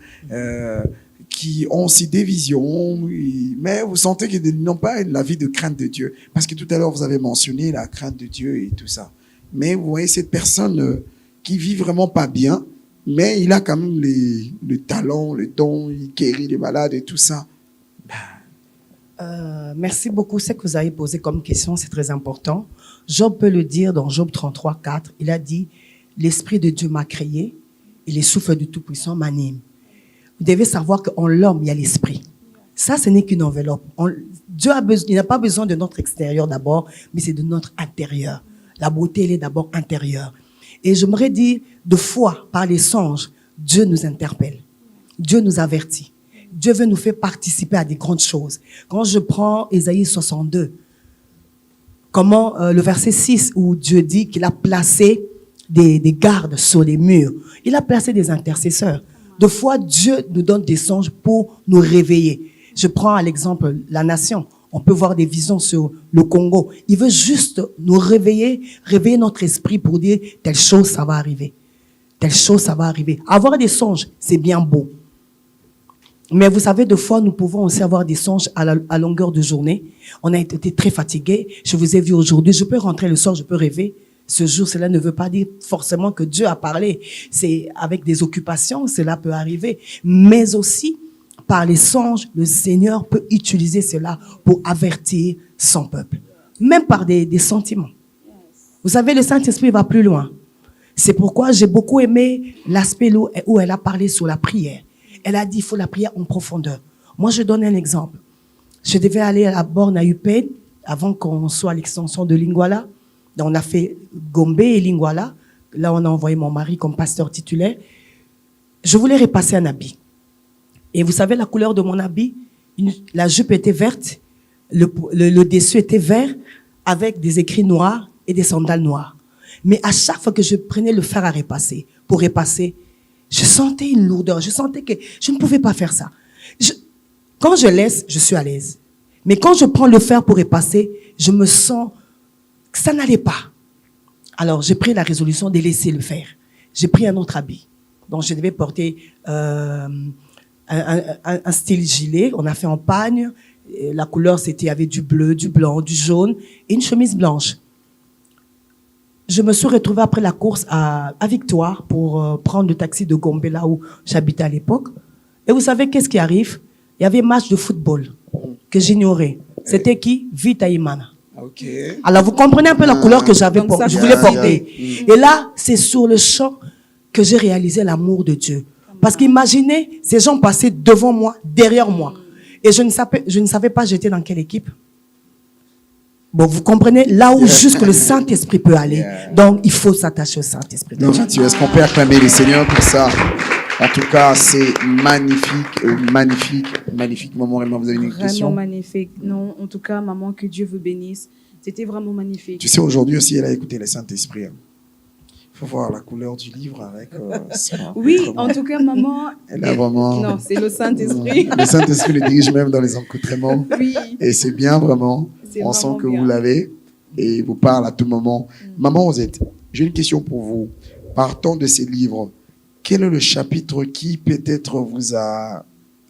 qui ont aussi des visions, mais vous sentez qu'ils n'ont pas la vie de crainte de Dieu. Parce que tout à l'heure, vous avez mentionné la crainte de Dieu et tout ça. Mais vous voyez cette personne qui vit vraiment pas bien, mais il a quand même le talent, le don, il guérit les malades et tout ça. Merci beaucoup. Ce que vous avez posé comme question, c'est très important. Job peut le dire dans Job 33, 4. Il a dit, l'Esprit de Dieu m'a créé et les souffles du Tout-Puissant m'animent. Vous devez savoir qu'en l'homme, il y a l'Esprit. Ça, ce n'est qu'une enveloppe. Dieu a besoin, il n'a pas besoin de notre extérieur d'abord, mais c'est de notre intérieur. La beauté, elle est d'abord intérieure. Et j'aimerais dire, de fois, par les songes, Dieu nous interpelle. Dieu nous avertit. Dieu veut nous faire participer à des grandes choses. Quand je prends Ésaïe 62, comment le verset 6 où Dieu dit qu'il a placé des gardes sur les murs. Il a placé des intercesseurs. De fois, Dieu nous donne des songes pour nous réveiller. Je prends à l'exemple la nation. On peut voir des visions sur le Congo. Il veut juste nous réveiller notre esprit pour dire telle chose, ça va arriver. Telle chose, ça va arriver. Avoir des songes, c'est bien beau. Mais vous savez, de fois, nous pouvons aussi avoir des songes à longueur de journée. On a été très fatigués. Je vous ai vu aujourd'hui. Je peux rentrer le soir, je peux rêver. Ce jour, cela ne veut pas dire forcément que Dieu a parlé. C'est avec des occupations, cela peut arriver. Mais aussi, par les songes, le Seigneur peut utiliser cela pour avertir son peuple. Même par des sentiments. Vous savez, le Saint-Esprit va plus loin. C'est pourquoi j'ai beaucoup aimé l'aspect où elle a parlé sur la prière. Elle a dit, il faut la prière en profondeur. Moi, je donne un exemple. Je devais aller à la borne à UPEN avant qu'on soit à l'extension de Lingwala. Donc, on a fait Gombe et Lingwala. Là, on a envoyé mon mari comme pasteur titulaire. Je voulais repasser un habit. Et vous savez, la couleur de mon habit, la jupe était verte, le dessus était vert, avec des écrits noirs et des sandales noires. Mais à chaque fois que je prenais le fer à repasser, pour repasser, je sentais une lourdeur. Je sentais que je ne pouvais pas faire ça. Quand je laisse, je suis à l'aise. Mais quand je prends le fer pour repasser, je me sens que ça n'allait pas. Alors, j'ai pris la résolution de laisser le fer. J'ai pris un autre habit. Donc, je devais porter un style gilet. On a fait en pagne. Et la couleur, il y avait du bleu, du blanc, du jaune et une chemise blanche. Je me suis retrouvée après la course à Victoire pour prendre le taxi de Gombe, là où j'habitais à l'époque. Et vous savez qu'est-ce qui arrive? Il y avait un match de football que j'ignorais. C'était qui? Vita Imana. Okay. Alors, vous comprenez un peu la couleur que je voulais porter. Et là, c'est sur le champ que j'ai réalisé l'amour de Dieu. Parce qu'imaginez, ces gens passaient devant moi, derrière moi. Et je ne savais pas j'étais dans quelle équipe. Bon, vous comprenez là où jusque le Saint-Esprit peut aller. Donc, il faut s'attacher au Saint-Esprit. Donc, est-ce qu'on peut acclamer le Seigneur pour ça? En tout cas, c'est magnifique, magnifique moment. Vraiment, vous avez une question? Vraiment magnifique. Non, en tout cas, maman, que Dieu vous bénisse. C'était vraiment magnifique. Tu sais, aujourd'hui aussi, elle a écouté le Saint-Esprit. Il faut voir la couleur du livre avec ça. Oui, en tout cas, maman. Elle a vraiment. Non, c'est le Saint-Esprit. Le Saint-Esprit le dirige même dans les encoutrements. Oui. Et c'est bien, vraiment. On sent que vous l'avez et il vous parle à tout moment. Maman Rosette, j'ai une question pour vous. Partant de ces livres, quel est le chapitre qui peut-être vous a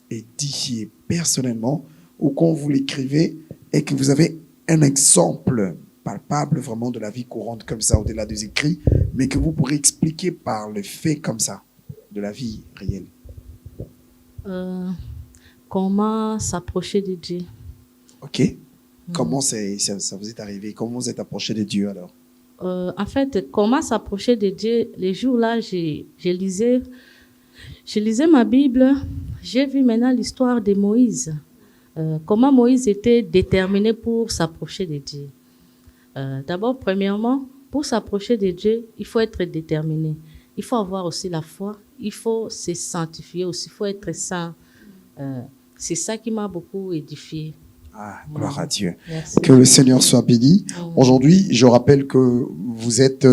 édifié personnellement ou quand vous l'écrivez et que vous avez un exemple palpable vraiment de la vie courante comme ça, au-delà des écrits, mais que vous pourrez expliquer par le fait comme ça, de la vie réelle? Comment s'approcher de Dieu. Ok. Comment ça vous est arrivé? Comment vous êtes approché de Dieu alors? En fait, comment s'approcher de Dieu? Les jours-là, je lisais ma Bible. J'ai vu maintenant l'histoire de Moïse. Comment Moïse était déterminé pour s'approcher de Dieu. D'abord, premièrement, pour s'approcher de Dieu, il faut être déterminé. Il faut avoir aussi la foi. Il faut se sanctifier aussi. Il faut être saint. C'est ça qui m'a beaucoup édifié. Ah, gloire à Dieu. Merci. Que le Seigneur soit béni. Aujourd'hui, je rappelle que vous êtes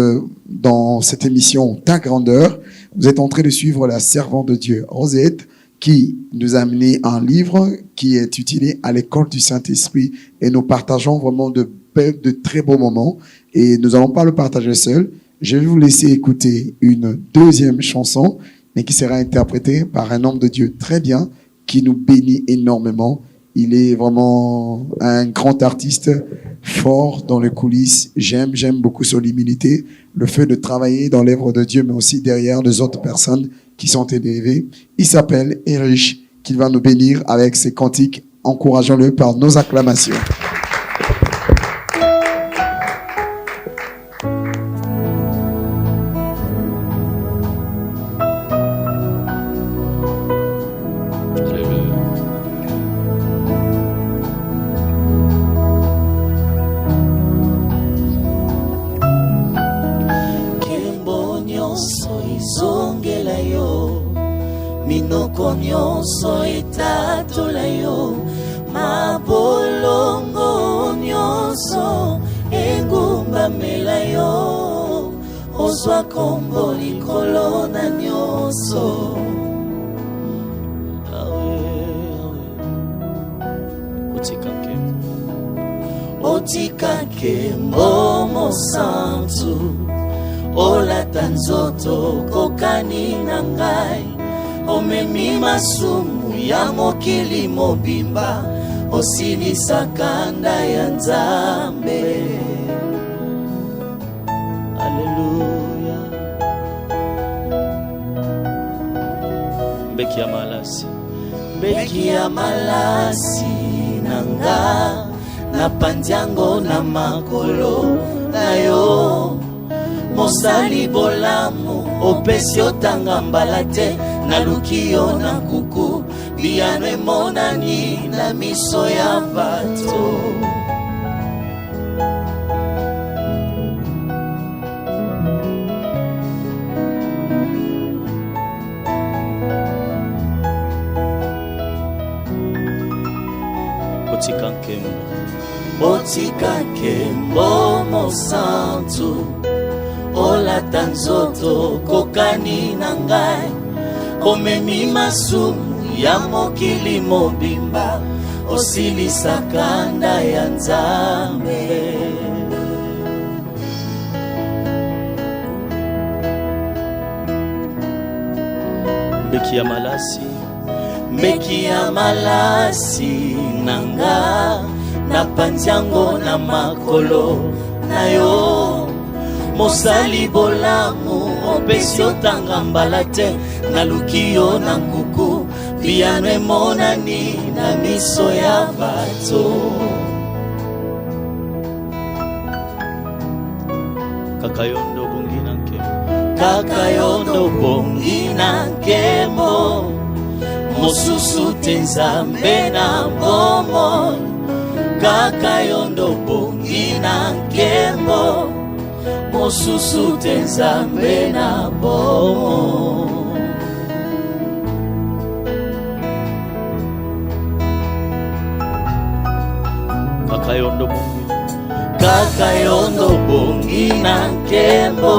dans cette émission Ta Grandeur. Vous êtes en train de suivre la servante de Dieu, Rosette, qui nous a amené un livre qui est utilisé à l'école du Saint-Esprit. Et nous partageons vraiment de très beaux moments. Et nous n'allons pas le partager seul. Je vais vous laisser écouter une deuxième chanson, mais qui sera interprétée par un homme de Dieu très bien, qui nous bénit énormément. Il est vraiment un grand artiste, fort dans les coulisses. J'aime beaucoup son humilité, le fait de travailler dans l'œuvre de Dieu, mais aussi derrière les autres personnes qui sont élevées. Il s'appelle Erich, qu'il va nous bénir avec ses cantiques. Encourageons-le par nos acclamations. minoko nyonso etatola yo, mabolongo nyonso egumbamela yo, ozwa kombo likolo na nyonso. Otikake momo santu, olata nzoto kokani na ngai, omemi masumu ya mokili mobimba, osilisa kanda ya Nzambe. Alleluia. Mbeki ya malasi, mbeki ya malasi nanga, na pandiango na makolo na yo, mosali bolamu opesi otanga mbala te, naluki yo na kuku biyano emonani na miso ya bato. Otikake mbomo santu, olata nzoto kokani na ngai, omemi masumu ya mokili mobimba, osilisa kanda ya Nzambe. Mbeki ya malasi, mbeki ya malasi nanga, na pandiango na makolo na yo, mosali bolamu opesi otanga mbala te, naluki yo na nkuku biyano emonani na miso ya bato. Kakayondo bongi na nkemo, kakayondo bongi na nkemo, mosusu te Nzambe na bomoi. Kakayondo bongi na nkemo, mosusu te Nzambe na bomo. Kakayondo bongi, kakayondo bongi na nkemo,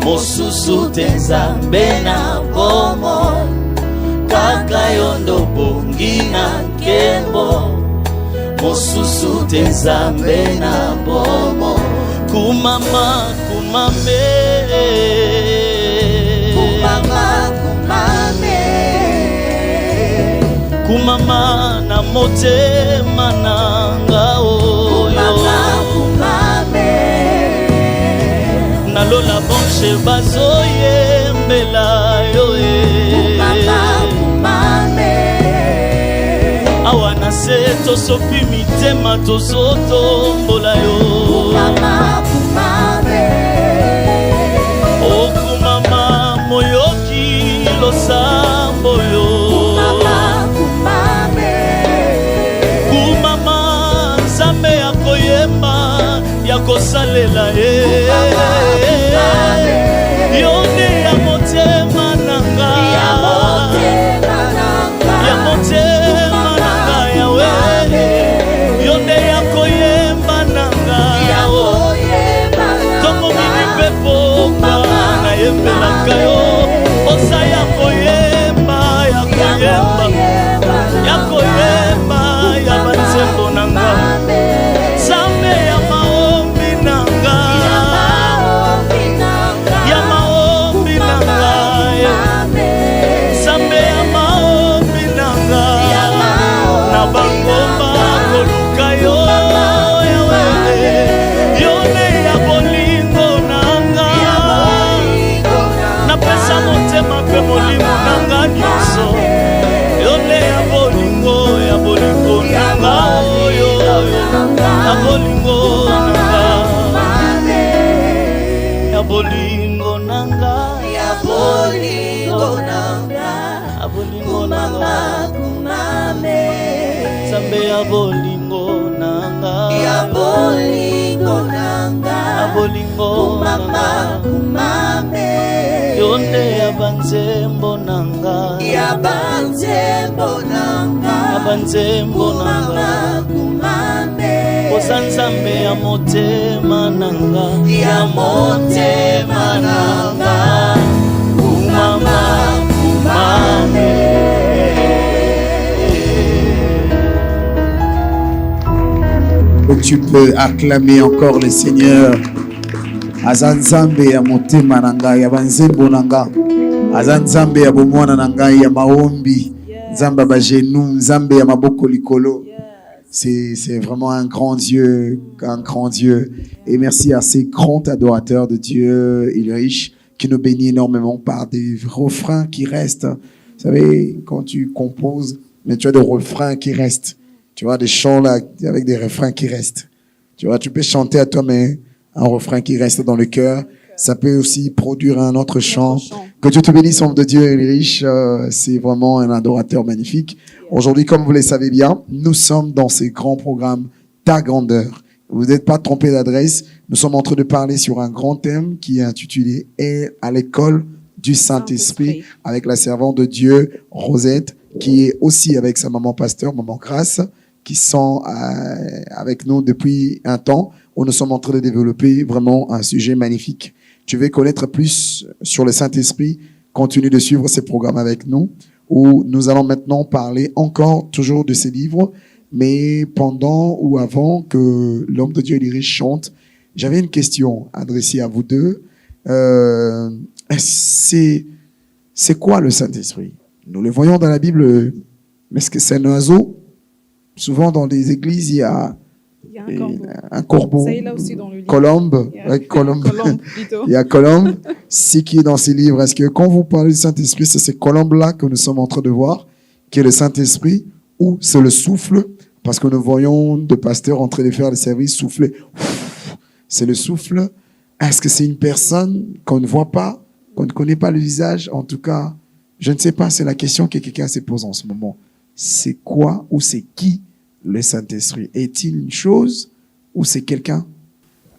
mosusu te Nzambe na bomo. Kakayondo bongi na nkemo, mosusu te Nzambe na bomo. Kumama, kumame, kumama, kumame, kumama na motema nanga oyo. Kumama, kumame, nalola bonche bazoye mbela yoe. Kumama, kumame, awana se tosopi mitema tosoto mbola yo. Kumama, kumame, o kumama moyoki losambo yo. Kumama, kumame, kumama Nzambe yakoyemba yakosalela ye. Kumama, kumame, yonde ya motema nanga, ya motema nanga, ya motema nanga yawe, yonde yakoyemba nanga yawo, tongo mini pepo na yembelaka yo, osa yakoyemba, yakoyemba, yakoyemba ya banzembo nanga, Nzambe ya maombi nanga, ya bolingo nanga ya bolingo nanga bolingo kumama kumame yonde ya banzembo nanga ya banzembo nanga kumama kumame osanzambe ya motema nanga ya motema nanga kumama kumame. Tu peux acclamer encore le Seigneur. Azanzambe ya motema nanga ya banzembo nanga. Azanzambe ya bomwana nanga ya maombi. Nzamba ba genou, nzambe ya maboko likolo. C'est vraiment un grand Dieu, un grand Dieu. Et merci à ces grands adorateurs de Dieu, il est riche, qui nous bénit énormément par des refrains qui restent. Vous savez, quand tu composes, mais tu as des refrains qui restent. Tu vois, des chants là, avec des refrains qui restent. Tu vois, tu peux chanter à toi, mais un refrain qui reste dans le cœur. Ça peut aussi produire un autre chant. Que Dieu te bénisse, homme de Dieu, il est riche. C'est vraiment un adorateur magnifique. Aujourd'hui, comme vous le savez bien, nous sommes dans ces grands programmes Ta Grandeur. Vous n'êtes pas trompé d'adresse. Nous sommes en train de parler sur un grand thème qui est intitulé « Et à l'école du Saint-Esprit » avec la servante de Dieu, Rosette, qui est aussi avec sa maman pasteur, maman Grâce, qui sont avec nous depuis un temps, où nous sommes en train de développer vraiment un sujet magnifique. Tu veux connaître plus sur le Saint-Esprit, continue de suivre ces programmes avec nous, où nous allons maintenant parler encore toujours de ces livres, mais pendant ou avant que l'homme de Dieu et riche chante, j'avais une question adressée à vous deux. C'est quoi le Saint-Esprit? Nous le voyons dans la Bible, mais est-ce que c'est un oiseau? Souvent dans les églises, il y a un corbeau. Ça est là aussi dans le livre. Colombe. Ouais, Colombe. Plutôt. Il y a Colombe. C'est qui est dans ces livres. Est-ce que quand vous parlez du Saint-Esprit, c'est ces colombes-là que nous sommes en train de voir, qui est le Saint-Esprit, ou c'est le souffle? Parce que nous voyons de pasteurs en train de faire le service souffler. C'est le souffle. Est-ce que c'est une personne qu'on ne voit pas, qu'on ne connaît pas le visage? En tout cas, je ne sais pas. C'est la question que quelqu'un se pose en ce moment. C'est quoi ou c'est qui le Saint-Esprit? Est-il une chose ou c'est quelqu'un?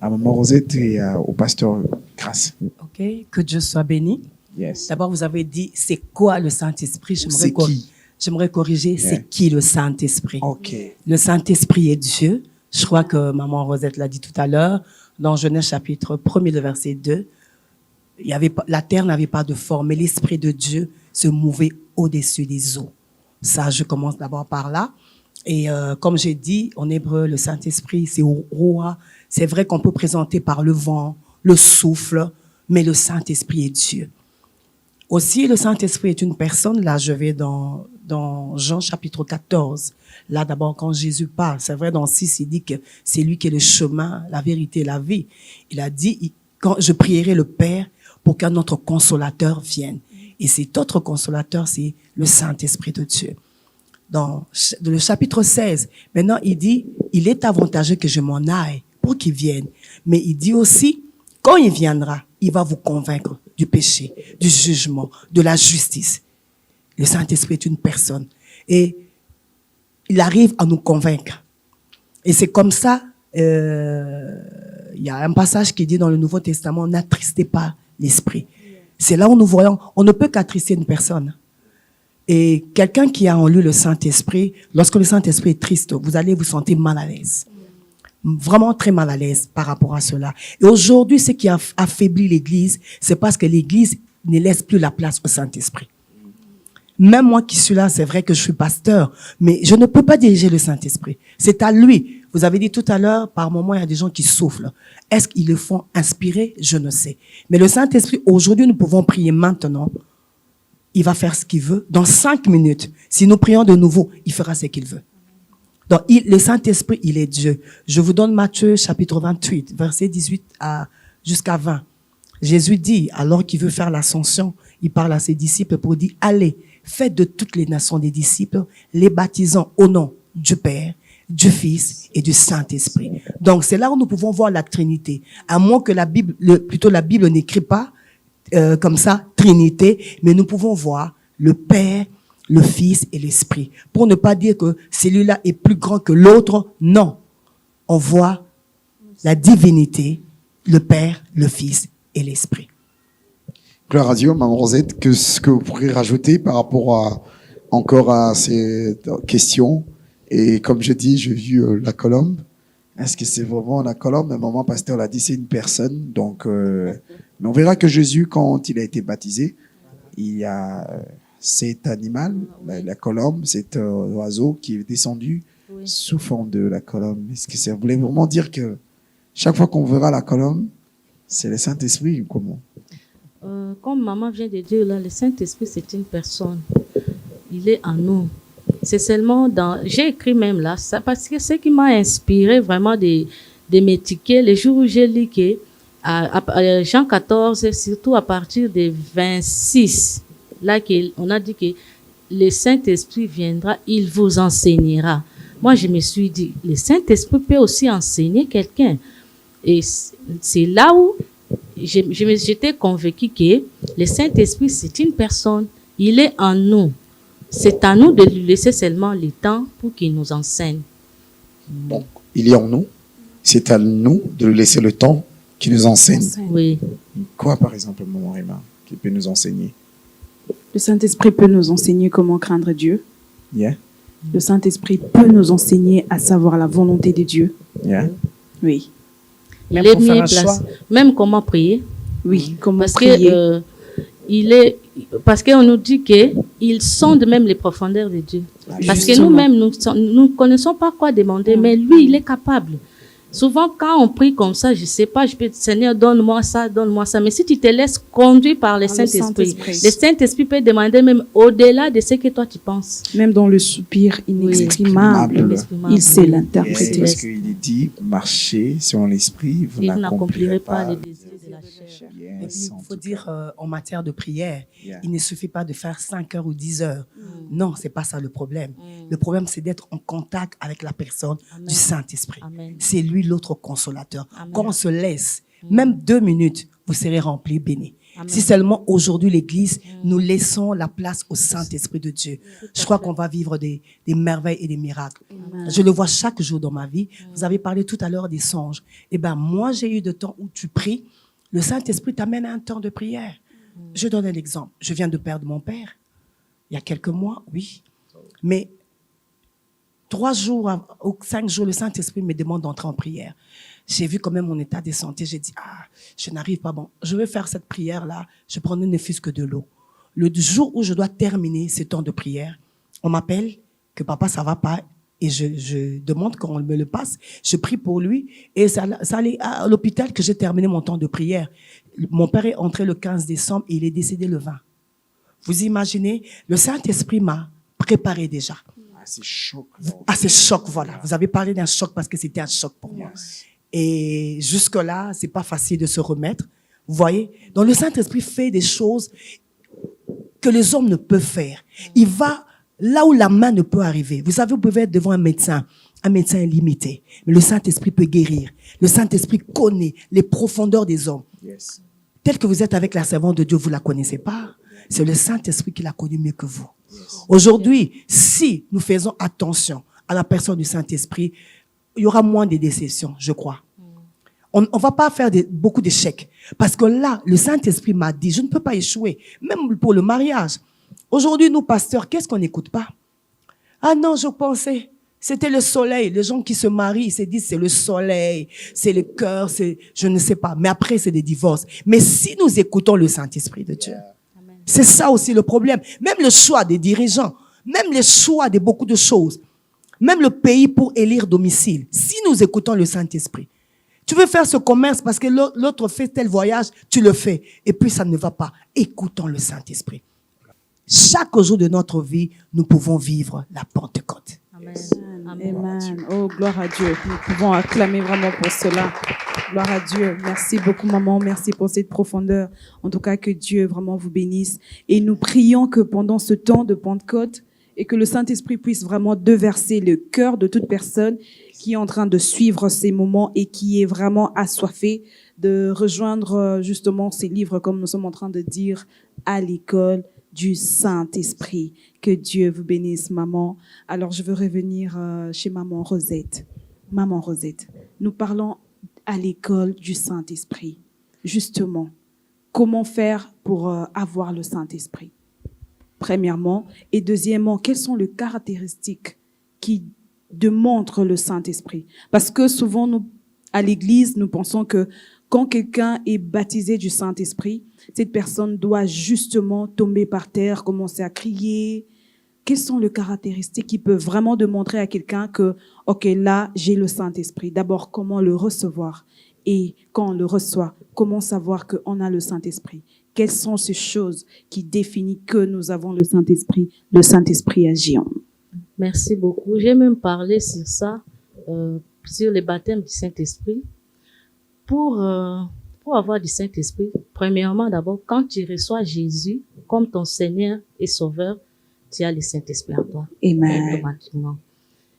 À Maman Rosette et au pasteur Grâce. Ok, que Dieu soit béni. Yes. D'abord, vous avez dit, c'est quoi le Saint-Esprit? C'est qui? J'aimerais corriger, c'est qui le Saint-Esprit? Ok. Le Saint-Esprit est Dieu. Je crois que Maman Rosette l'a dit tout à l'heure. Dans Genèse chapitre 1er, le verset 2, la terre n'avait pas de forme, mais l'Esprit de Dieu se mouvait au-dessus des eaux. Ça, je commence d'abord par là. Et comme j'ai dit, en hébreu, le Saint-Esprit, c'est Roa. C'est vrai qu'on peut présenter par le vent, le souffle, mais le Saint-Esprit est Dieu. Aussi, le Saint-Esprit est une personne. Là, je vais dans Jean chapitre 14. Là, d'abord, quand Jésus parle, c'est vrai, dans 6, il dit que c'est lui qui est le chemin, la vérité et la vie. Il a dit, quand je prierai le Père pour qu'un autre consolateur vienne. Et cet autre consolateur, c'est le Saint-Esprit de Dieu. Dans le chapitre 16, maintenant, il dit, il est avantageux que je m'en aille pour qu'il vienne. Mais il dit aussi, quand il viendra, il va vous convaincre du péché, du jugement, de la justice. Le Saint-Esprit est une personne. Et il arrive à nous convaincre. Et c'est comme ça, il y a un passage qui dit dans le Nouveau Testament, n'attristez pas l'Esprit. C'est là où nous voyons, on ne peut qu'attrister une personne. Et quelqu'un qui a en lui le Saint-Esprit, lorsque le Saint-Esprit est triste, vous allez vous sentir mal à l'aise. Vraiment très mal à l'aise par rapport à cela. Et aujourd'hui, ce qui a affaibli l'Église, c'est parce que l'Église ne laisse plus la place au Saint-Esprit. Même moi qui suis là, c'est vrai que je suis pasteur, mais je ne peux pas diriger le Saint-Esprit. C'est à lui. Vous avez dit tout à l'heure, par moments, il y a des gens qui soufflent. Est-ce qu'ils le font inspirer? Je ne sais. Mais le Saint-Esprit, aujourd'hui, nous pouvons prier maintenant. Il va faire ce qu'il veut. Dans 5 minutes, si nous prions de nouveau, il fera ce qu'il veut. Donc, le Saint-Esprit, il est Dieu. Je vous donne Matthieu, chapitre 28, verset 18 jusqu'à 20. Jésus dit, alors qu'il veut faire l'ascension, il parle à ses disciples pour dire, allez, faites de toutes les nations des disciples, les baptisant au nom du Père, du Fils et du Saint-Esprit. Donc, c'est là où nous pouvons voir la Trinité. À moins que la Bible n'écrit pas comme ça, Trinité, mais nous pouvons voir le Père, le Fils et l'Esprit. Pour ne pas dire que celui-là est plus grand que l'autre, non. On voit la divinité, le Père, le Fils et l'Esprit. Gloire à Dieu, Maman Rosette, ce que vous pourrez rajouter par rapport encore à ces questions? Et comme je dis, j'ai vu la colombe. Est-ce que c'est vraiment la colombe? Maman Pasteur l'a dit, c'est une personne. Donc, mais on verra que Jésus, quand il a été baptisé, il y a cet animal, la colombe, cet oiseau qui est descendu sous forme de la colombe. Est-ce que ça voulait vraiment dire que chaque fois qu'on verra la colombe, c'est le Saint-Esprit ou comment? Comme maman vient de dire, là, le Saint-Esprit, c'est une personne. Il est en nous. C'est seulement dans... J'ai écrit même là, ça, parce que ce qui m'a inspiré vraiment de m'étiqueter, les jours où j'ai lu que à Jean 14, surtout à partir de 26, là on a dit que le Saint-Esprit viendra, il vous enseignera. Moi, je me suis dit, le Saint-Esprit peut aussi enseigner quelqu'un. Et c'est là où j'étais convaincue que le Saint-Esprit, c'est une personne. Il est en nous. C'est à nous de lui laisser seulement le temps pour qu'il nous enseigne. Donc, il est en nous. C'est à nous de lui laisser le temps qu'il nous enseigne. Oui. Quoi, par exemple, Maman Rima, qui peut nous enseigner? Le Saint-Esprit peut nous enseigner comment craindre Dieu. Yeah, Le Saint-Esprit peut nous enseigner à savoir la volonté de Dieu. yeah. Oui. Il Même est pour faire mieux un placé. choix. Même comment prier. Oui, comment Parce prier. que parce qu'on nous dit que ils sondent même les profondeurs de Dieu. Parce que Justement. nous-mêmes, nous ne connaissons pas quoi demander, mais lui, il est capable. Souvent, quand on prie comme ça, je sais pas, je peux dire, Seigneur, donne-moi ça, donne-moi ça. Mais si tu te laisses conduire par le Par le Saint-Esprit, Saint-Esprit. le Saint-Esprit peut demander même au-delà de ce que toi tu penses. Même dans le soupir inexprimable, Inexprimable. il sait Yes, l'interpréter. parce qu'il est dit, marchez selon l'esprit, vous Et vous n'accomplirez n'accomplirez pas les désirs de la chair. Et puis, Yes, il en faut tout dire, en matière de prière, Yeah. il ne suffit pas de faire 5 heures ou 10 heures. Non, c'est pas ça le problème. Le problème, c'est d'être en contact avec la personne Amen. du Saint-Esprit. Amen. C'est lui l'autre consolateur. Amen. Quand on se laisse, même 2 minutes, vous serez remplis, bénis. Amen. Si seulement aujourd'hui, l'Église, nous laissons la place au Saint-Esprit de Dieu, je crois qu'on va vivre des merveilles et des miracles. Je le vois chaque jour dans ma vie. Vous avez parlé tout à l'heure des songes. Eh bien, moi, j'ai eu de temps où tu pries. Le Saint-Esprit t'amène à un temps de prière. Je donne un exemple. Je viens de perdre mon père il y a quelques mois, oui. Mais 3 jours ou 5 jours, le Saint-Esprit me demande d'entrer en prière. J'ai vu quand même mon état de santé. J'ai dit, je n'arrive pas. Bon, je vais faire cette prière-là. Je prendrai ne fût-ce que de l'eau. Le jour où je dois terminer ce temps de prière, on m'appelle que papa, ça va pas. Et je demande qu'on me le passe. Je prie pour lui. Et ça allait à l'hôpital que j'ai terminé mon temps de prière. Mon père est entré le 15 décembre et il est décédé le 20. Vous imaginez, le Saint-Esprit m'a préparé déjà. C'est choc. C'est choc, voilà. Vous avez parlé d'un choc parce que c'était un choc pour moi. Et jusque-là, c'est pas facile de se remettre. Vous voyez? Donc le Saint-Esprit fait des choses que les hommes ne peuvent faire. Il va là où la main ne peut arriver. Vous savez, vous pouvez être devant un médecin est limité. Mais le Saint-Esprit peut guérir. Le Saint-Esprit connaît les profondeurs des hommes. Yes. Tel que vous êtes avec la servante de Dieu, vous la connaissez pas. C'est le Saint-Esprit qui l'a connu mieux que vous. Aujourd'hui, si nous faisons attention à la personne du Saint-Esprit, il y aura moins de déceptions, je crois. On va pas faire beaucoup d'échecs. Parce que là, le Saint-Esprit m'a dit, je ne peux pas échouer. Même pour le mariage. Aujourd'hui, nous, pasteurs, qu'est-ce qu'on n'écoute pas? Ah non, je pensais, c'était le soleil. Les gens qui se marient, ils se disent, c'est le soleil, c'est le cœur, c'est, je ne sais pas. Mais après, c'est des divorces. Mais si nous écoutons le Saint-Esprit de Dieu, c'est ça aussi le problème. Même le choix des dirigeants, même les choix de beaucoup de choses, même le pays pour élire domicile. Si nous écoutons le Saint-Esprit, tu veux faire ce commerce parce que l'autre fait tel voyage, tu le fais. Et puis ça ne va pas. Écoutons le Saint-Esprit. Chaque jour de notre vie, nous pouvons vivre la Pentecôte. Amen. Amen. Oh, gloire à Dieu. Nous pouvons acclamer vraiment pour cela. Gloire à Dieu. Merci beaucoup, maman. Merci pour cette profondeur. En tout cas, que Dieu vraiment vous bénisse. Et nous prions que pendant ce temps de Pentecôte, et que le Saint-Esprit puisse vraiment déverser le cœur de toute personne qui est en train de suivre ces moments et qui est vraiment assoiffée de rejoindre justement ces livres, comme nous sommes en train de dire, à l'école du Saint-Esprit. Que Dieu vous bénisse, maman. Alors, je veux revenir chez maman Rosette. Maman Rosette, nous parlons à l'école du Saint-Esprit. Justement, comment faire pour avoir le Saint-Esprit? Premièrement. Et deuxièmement, quelles sont les caractéristiques qui démontrent le Saint-Esprit? Parce que souvent, nous, à l'église, nous pensons que quand quelqu'un est baptisé du Saint-Esprit, cette personne doit justement tomber par terre, commencer à crier. Quelles sont les caractéristiques qui peuvent vraiment démontrer à quelqu'un que, OK, là, j'ai le Saint-Esprit? D'abord, comment le recevoir? Et quand on le reçoit, comment savoir qu'on a le Saint-Esprit? Quelles sont ces choses qui définissent que nous avons le Saint-Esprit agit en nous? Merci beaucoup. J'ai même parlé sur ça, sur les baptêmes du Saint-Esprit. Pour avoir du Saint-Esprit, premièrement, d'abord, quand tu reçois Jésus comme ton Seigneur et Sauveur, tu as le Saint-Esprit en toi. Amen. Automatiquement.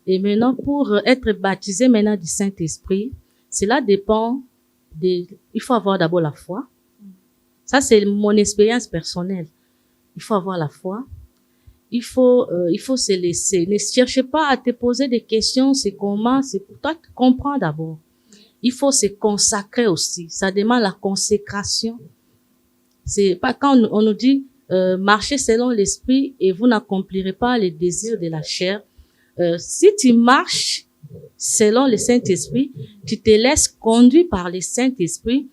Et maintenant, pour être baptisé maintenant du Saint-Esprit, cela dépend il faut avoir d'abord la foi. Ça, c'est mon expérience personnelle. Il faut avoir la foi. Il faut se laisser. Ne cherche pas à te poser des questions, c'est comment, c'est pour toi, tu comprends d'abord. Il faut se consacrer aussi. Ça demande la consécration. C'est pas quand on nous dit, marchez selon l'esprit et vous n'accomplirez pas les désirs de la chair. Si tu marches selon le Saint-Esprit, tu te laisses conduire par le Saint-Esprit,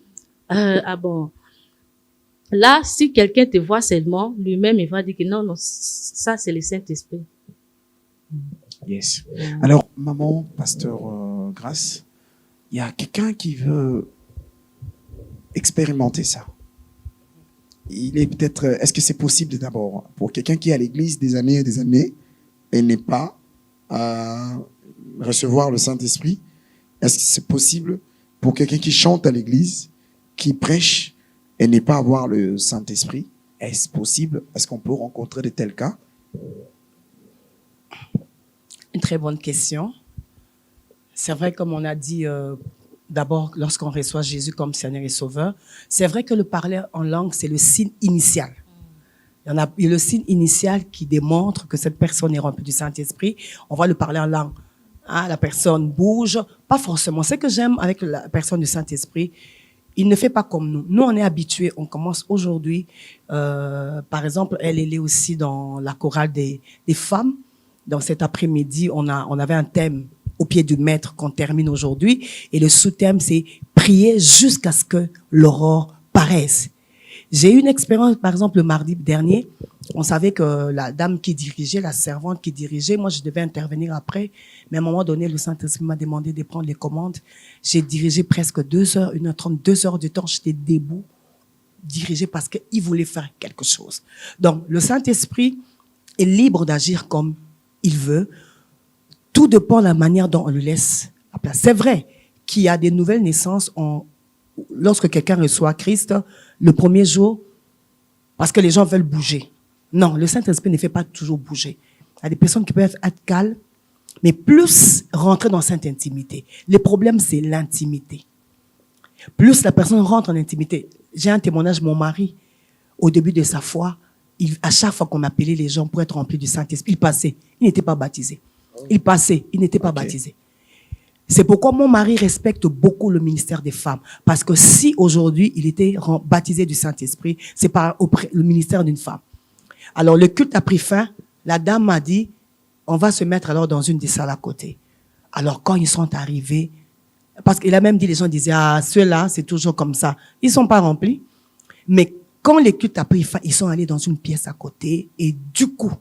là, si quelqu'un te voit seulement, lui-même, il va dire que non, ça, c'est le Saint-Esprit. Yes. Alors, maman, pasteur Grace, il y a quelqu'un qui veut expérimenter ça. Est-ce que c'est possible d'abord pour quelqu'un qui est à l'église des années et des années et n'est pas à recevoir le Saint-Esprit? Est-ce que c'est possible pour quelqu'un qui chante à l'église, qui prêche et n'est pas avoir le Saint-Esprit? Est-ce possible? Est-ce qu'on peut rencontrer de tels cas? Une très bonne question. C'est vrai, comme on a dit, d'abord, lorsqu'on reçoit Jésus comme Seigneur et Sauveur, c'est vrai que le parler en langue, c'est le signe initial. Il y a le signe initial qui démontre que cette personne est remplie du Saint-Esprit. On va le parler en langue. Ah, la personne bouge, pas forcément. Ce que j'aime avec la personne du Saint-Esprit, il ne fait pas comme nous. Nous, on est habitués. On commence aujourd'hui. Par exemple, elle est aussi dans la chorale des femmes. Dans cet après-midi, on avait un thème au pied du maître qu'on termine aujourd'hui. Et le sous-thème, c'est prier jusqu'à ce que l'aurore paraisse. J'ai eu une expérience, par exemple, le mardi dernier. On savait que la dame qui dirigeait, la servante qui dirigeait, moi, je devais intervenir après. Mais à un moment donné, le Saint-Esprit m'a demandé de prendre les commandes. J'ai dirigé presque 2 heures, 1h30, 2 heures de temps. J'étais debout, dirigé parce qu'il voulait faire quelque chose. Donc, le Saint-Esprit est libre d'agir comme il veut. Tout dépend de la manière dont on lui laisse la place. C'est vrai qu'il y a des nouvelles naissances. Lorsque quelqu'un reçoit Christ, le premier jour, parce que les gens veulent bouger. Non, le Saint-Esprit ne fait pas toujours bouger. Il y a des personnes qui peuvent être calmes, mais plus rentrer dans cette intimité. Le problème, c'est l'intimité. Plus la personne rentre en intimité. J'ai un témoignage, mon mari, au début de sa foi, à chaque fois qu'on appelait les gens pour être remplis du Saint-Esprit, il passait, il n'était pas baptisé. Il passait, il n'était pas baptisé. C'est pourquoi mon mari respecte beaucoup le ministère des femmes. Parce que si aujourd'hui il était baptisé du Saint-Esprit, c'est par le ministère d'une femme. Alors le culte a pris fin. La dame m'a dit, on va se mettre alors dans une des salles à côté. Alors quand ils sont arrivés, parce qu'il a même dit, les gens disaient, ah, ceux-là, c'est toujours comme ça. Ils ne sont pas remplis. Mais quand le culte a pris fin, ils sont allés dans une pièce à côté et du coup,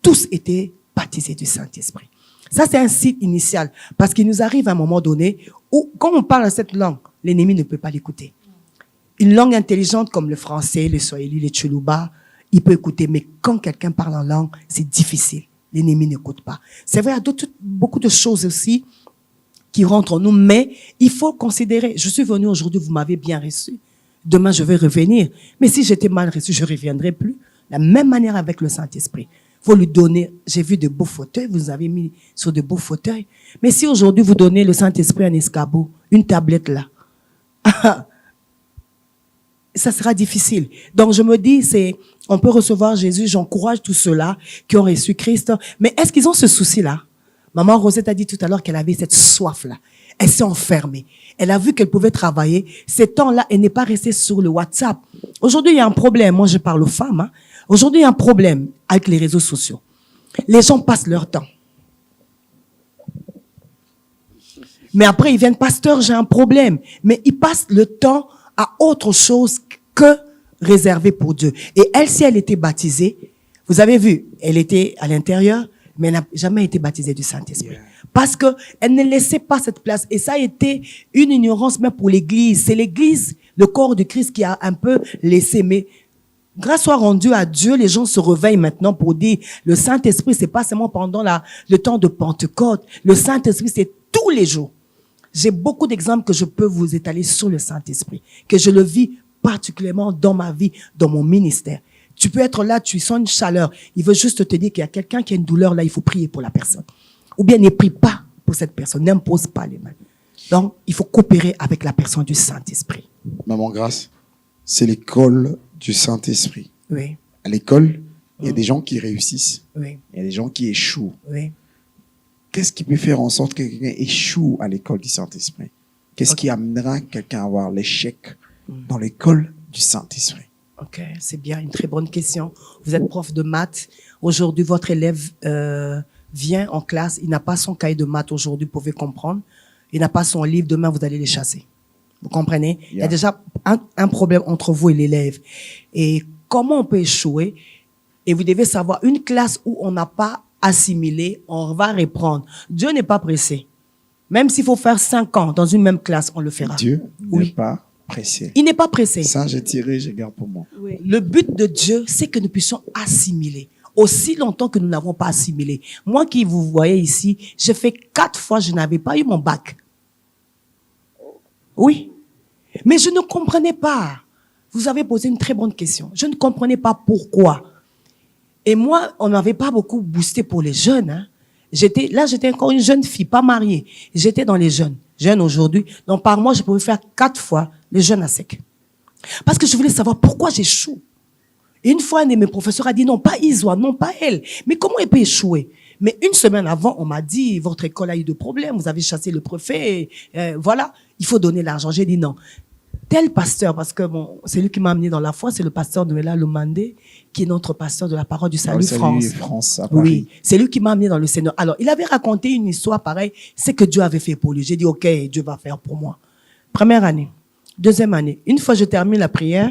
tous étaient baptisés du Saint-Esprit. Ça, c'est un signe initial. Parce qu'il nous arrive à un moment donné où, quand on parle cette langue, l'ennemi ne peut pas l'écouter. Une langue intelligente comme le français, le swahili, le tchoulouba, il peut écouter. Mais quand quelqu'un parle en langue, c'est difficile. L'ennemi n'écoute pas. C'est vrai, il y a beaucoup de choses aussi qui rentrent en nous. Mais il faut considérer, je suis venu aujourd'hui, vous m'avez bien reçu. Demain, je vais revenir. Mais si j'étais mal reçu, je ne reviendrai plus. La même manière avec le Saint-Esprit. Faut lui donner, j'ai vu de beaux fauteuils, vous avez mis sur de beaux fauteuils. Mais si aujourd'hui vous donnez le Saint-Esprit un escabeau, une tablette là, ça sera difficile. Donc, je me dis, on peut recevoir Jésus, j'encourage tous ceux-là qui ont reçu Christ. Mais est-ce qu'ils ont ce souci-là? Maman Rosette a dit tout à l'heure qu'elle avait cette soif-là. Elle s'est enfermée. Elle a vu qu'elle pouvait travailler. Ces temps-là, elle n'est pas restée sur le WhatsApp. Aujourd'hui, il y a un problème. Moi, je parle aux femmes. Hein. Aujourd'hui, il y a un problème avec les réseaux sociaux. Les gens passent leur temps. Mais après, ils viennent, pasteur, j'ai un problème. Mais ils passent le temps à autre chose que réservé pour Dieu. Et elle, si elle était baptisée, vous avez vu, elle était à l'intérieur, mais elle n'a jamais été baptisée du Saint-Esprit. Yeah. Parce que elle ne laissait pas cette place. Et ça a été une ignorance même pour l'Église. C'est l'Église, le corps de Christ qui a un peu laissé. Mais grâce soit rendue à Dieu, les gens se réveillent maintenant pour dire, le Saint-Esprit, c'est pas seulement pendant le temps de Pentecôte. Le Saint-Esprit, c'est tous les jours. J'ai beaucoup d'exemples que je peux vous étaler sur le Saint-Esprit, que je le vis particulièrement dans ma vie, dans mon ministère. Tu peux être là, tu sens une chaleur. Il veut juste te dire qu'il y a quelqu'un qui a une douleur là, il faut prier pour la personne. Ou bien ne prie pas pour cette personne, n'impose pas les mains. Donc, il faut coopérer avec la personne du Saint-Esprit. Maman Grâce, c'est l'école du Saint-Esprit. Oui. À l'école, il y a des gens qui réussissent. Oui. Il y a des gens qui échouent. Oui. Qu'est-ce qui peut faire en sorte que quelqu'un échoue à l'école du Saint-Esprit? Qu'est-ce qui amènera quelqu'un à avoir l'échec dans l'école du Saint-Esprit? Ok, c'est bien, une très bonne question. Vous êtes prof de maths. Aujourd'hui, votre élève vient en classe, il n'a pas son cahier de maths aujourd'hui, vous pouvez comprendre. Il n'a pas son livre, demain vous allez les chasser. Vous comprenez? Il y a déjà un problème entre vous et l'élève. Et comment on peut échouer? Et vous devez savoir, une classe où on n'a pas assimilé, on va reprendre. Dieu n'est pas pressé. Même s'il faut faire 5 ans dans une même classe, on le fera. Dieu n'est pas pressé. Il n'est pas pressé. Ça, j'ai tiré, je garde pour moi. Oui. Le but de Dieu, c'est que nous puissions assimiler. Aussi longtemps que nous n'avons pas assimilé. Moi qui vous voyez ici, j'ai fait 4 fois, je n'avais pas eu mon bac. Oui. Mais je ne comprenais pas. Vous avez posé une très bonne question. Je ne comprenais pas pourquoi. Et moi, on n'avait pas beaucoup boosté pour les jeunes. Hein. J'étais encore une jeune fille, pas mariée. J'étais dans les jeunes. Jeunes aujourd'hui. Donc, par mois, je pouvais faire 4 fois les jeunes à sec. Parce que je voulais savoir pourquoi j'échoue. Et une fois, un de mes professeurs a dit, non, pas Isoa, non, pas elle. Mais comment elle peut échouer? Mais une semaine avant, on m'a dit, votre école a eu de problèmes, vous avez chassé le préfet, voilà, il faut donner l'argent. J'ai dit non. Tel pasteur, parce que bon, c'est lui qui m'a amené dans la foi, c'est le pasteur Noëlla Lomandé, qui est notre pasteur de la Parole du Salut France. À Paris. Oui, c'est lui qui m'a amené dans le Seigneur. Alors, il avait raconté une histoire pareille, c'est que Dieu avait fait pour lui. J'ai dit, ok, Dieu va faire pour moi. Première année. Deuxième année. Une fois je termine la prière,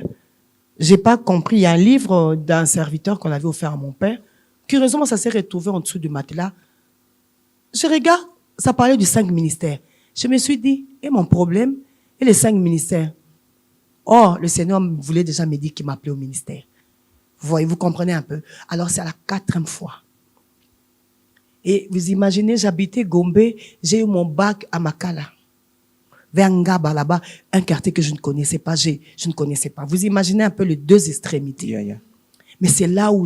j'ai pas compris. Il y a un livre d'un serviteur qu'on avait offert à mon père. Curieusement, ça s'est retrouvé en dessous du matelas. Je regarde, ça parlait du 5 ministères. Je me suis dit, et mon problème, et les 5 ministères? Oh, le Seigneur voulait déjà me dire qu'il m'appelait au ministère. Vous voyez, vous comprenez un peu. Alors, c'est à la 4e fois. Et vous imaginez, j'habitais Gombe, j'ai eu mon bac à Makala. Vers Ngaba, là-bas, un quartier que je ne connaissais pas, je ne connaissais pas. Vous imaginez un peu les deux extrémités. Yeah. Mais c'est là où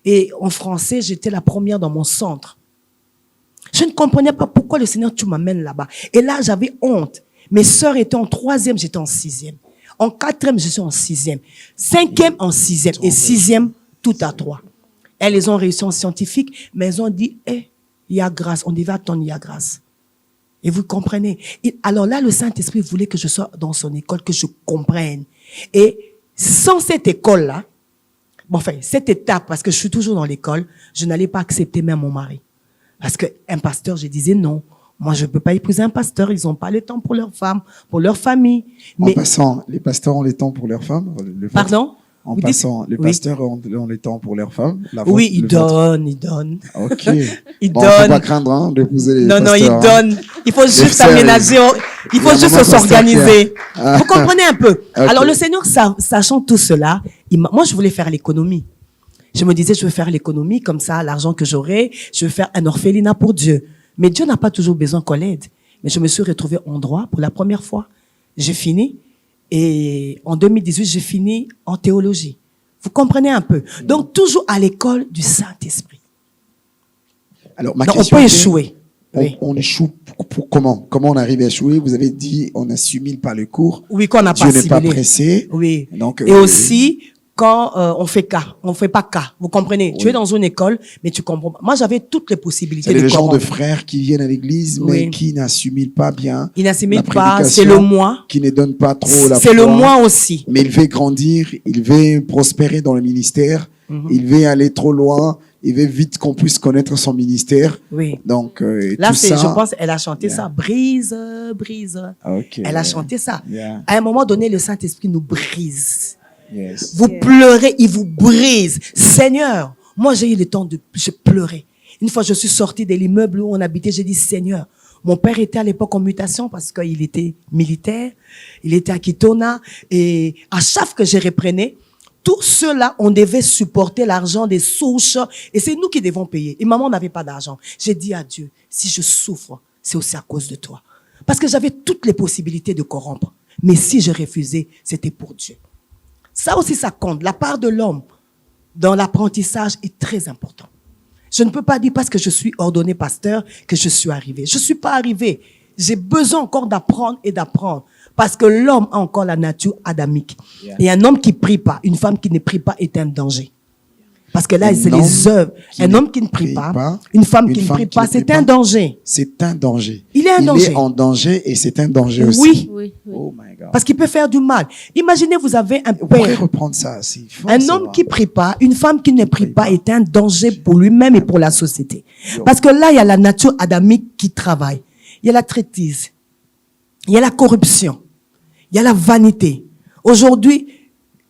et en français, j'étais la première dans mon centre. Je ne comprenais pas pourquoi le Seigneur, tu m'amènes là-bas. Et là, j'avais honte. Mes sœurs étaient en 3e, j'étais en 6e. En 4e, je suis en 6e. 5e, en 6e. Et 6e, tout à 3. Elles ont réussi en scientifique, mais elles ont dit, il y a grâce. On devait attendre, il y a grâce. Et vous comprenez. Et alors là, le Saint-Esprit voulait que je sois dans son école, que je comprenne. Et sans cette école-là, cette étape, parce que je suis toujours dans l'école, je n'allais pas accepter même mon mari. Parce qu'un pasteur, je disais non. Moi, je ne peux pas épouser un pasteur. Ils n'ont pas le temps pour leurs femmes, pour leur famille. En passant, les pasteurs ont le temps pour leurs femmes. Pardon? En passant, les pasteurs ont le temps pour leurs femmes. Oui, ils donnent. Ok. Ils donnent. Faut pas craindre d'épouser les pasteurs. Non, ils donnent. Il faut juste aménager. Il faut juste s'organiser. Vous comprenez un peu? Okay. Alors, le Seigneur, sachant tout cela, moi, je voulais faire l'économie. Je me disais, je veux faire l'économie, comme ça, l'argent que j'aurai, je veux faire un orphelinat pour Dieu. Mais Dieu n'a pas toujours besoin qu'on l'aide. Mais je me suis retrouvée en droit pour la première fois. J'ai fini. Et en 2018, j'ai fini en théologie. Vous comprenez un peu? Donc, toujours à l'école du Saint-Esprit. Alors, on peut échouer. Oui. On échoue comment on arrive à échouer? Vous avez dit, on assimile pas le cours. Oui, qu'on n'a Dieu pas n'est pas assimilé. pressé. Oui. Donc, Et aussi, quand on fait cas, on fait pas cas. Vous comprenez? Tu es dans une école, mais tu comprends pas. Moi, j'avais toutes les possibilités c'est de les gens de comprendre. frères qui viennent à l'église, mais Oui. qui n'assimilent pas bien. Ils n'assimilent la pas, prédication, c'est le moi. Qui ne donnent pas trop la C'est le foi. moi aussi. Mais il veut grandir, il veut prospérer dans le ministère, il veut aller trop loin, il veut vite qu'on puisse connaître son ministère. Oui. Donc, Là, tout ça. je pense, elle a chanté Yeah. ça. Brise, brise. Ok. Elle a chanté ça. Yeah. À un moment donné, le Saint-Esprit nous brise. Yes. Vous pleurez, il vous brise. Seigneur, moi j'ai eu le temps de je pleurais. Une fois, je suis sortie de l'immeuble où on habitait, j'ai dit, Seigneur, mon père était à l'époque en mutation parce qu'il était militaire, il était à Kitona, et à chaque fois que je reprenais, tout cela, on devait supporter l'argent des souches, et c'est nous qui devons payer. Et maman n'avait pas d'argent. J'ai dit à Dieu, si je souffre, c'est aussi à cause de toi. Parce que j'avais toutes les possibilités de corrompre. Mais si je refusais, c'était pour Dieu. Ça aussi, ça compte. La part de l'homme dans l'apprentissage est très important. Je ne peux pas dire parce que je suis ordonné pasteur que je suis arrivé. Je ne suis pas arrivé. J'ai besoin encore d'apprendre et d'apprendre. Parce que l'homme a encore la nature adamique. Yeah. Et un homme qui ne prie pas, une femme qui ne prie pas est un danger. Parce que là, Un c'est homme les œuvres. qui Un ne homme qui ne prie prie pas, pas, une femme une qui ne femme prie qui pas, ne c'est prie un pas. danger. C'est un danger. Il est un danger. Il est en danger et c'est un danger aussi. Oui, Oui, oui. Oh my God. parce qu'il peut faire du mal. Imaginez, vous avez un Vous pourrez père. reprendre ça. C'est fort, Un ça homme va. qui prie pas, une femme qui ne prie prie pas pas. est un danger pour lui-même et pour la société. Yo. Parce que là, il y a la nature adamique qui travaille. Il y a la traîtrise. Il y a la corruption. Il y a la vanité. Aujourd'hui,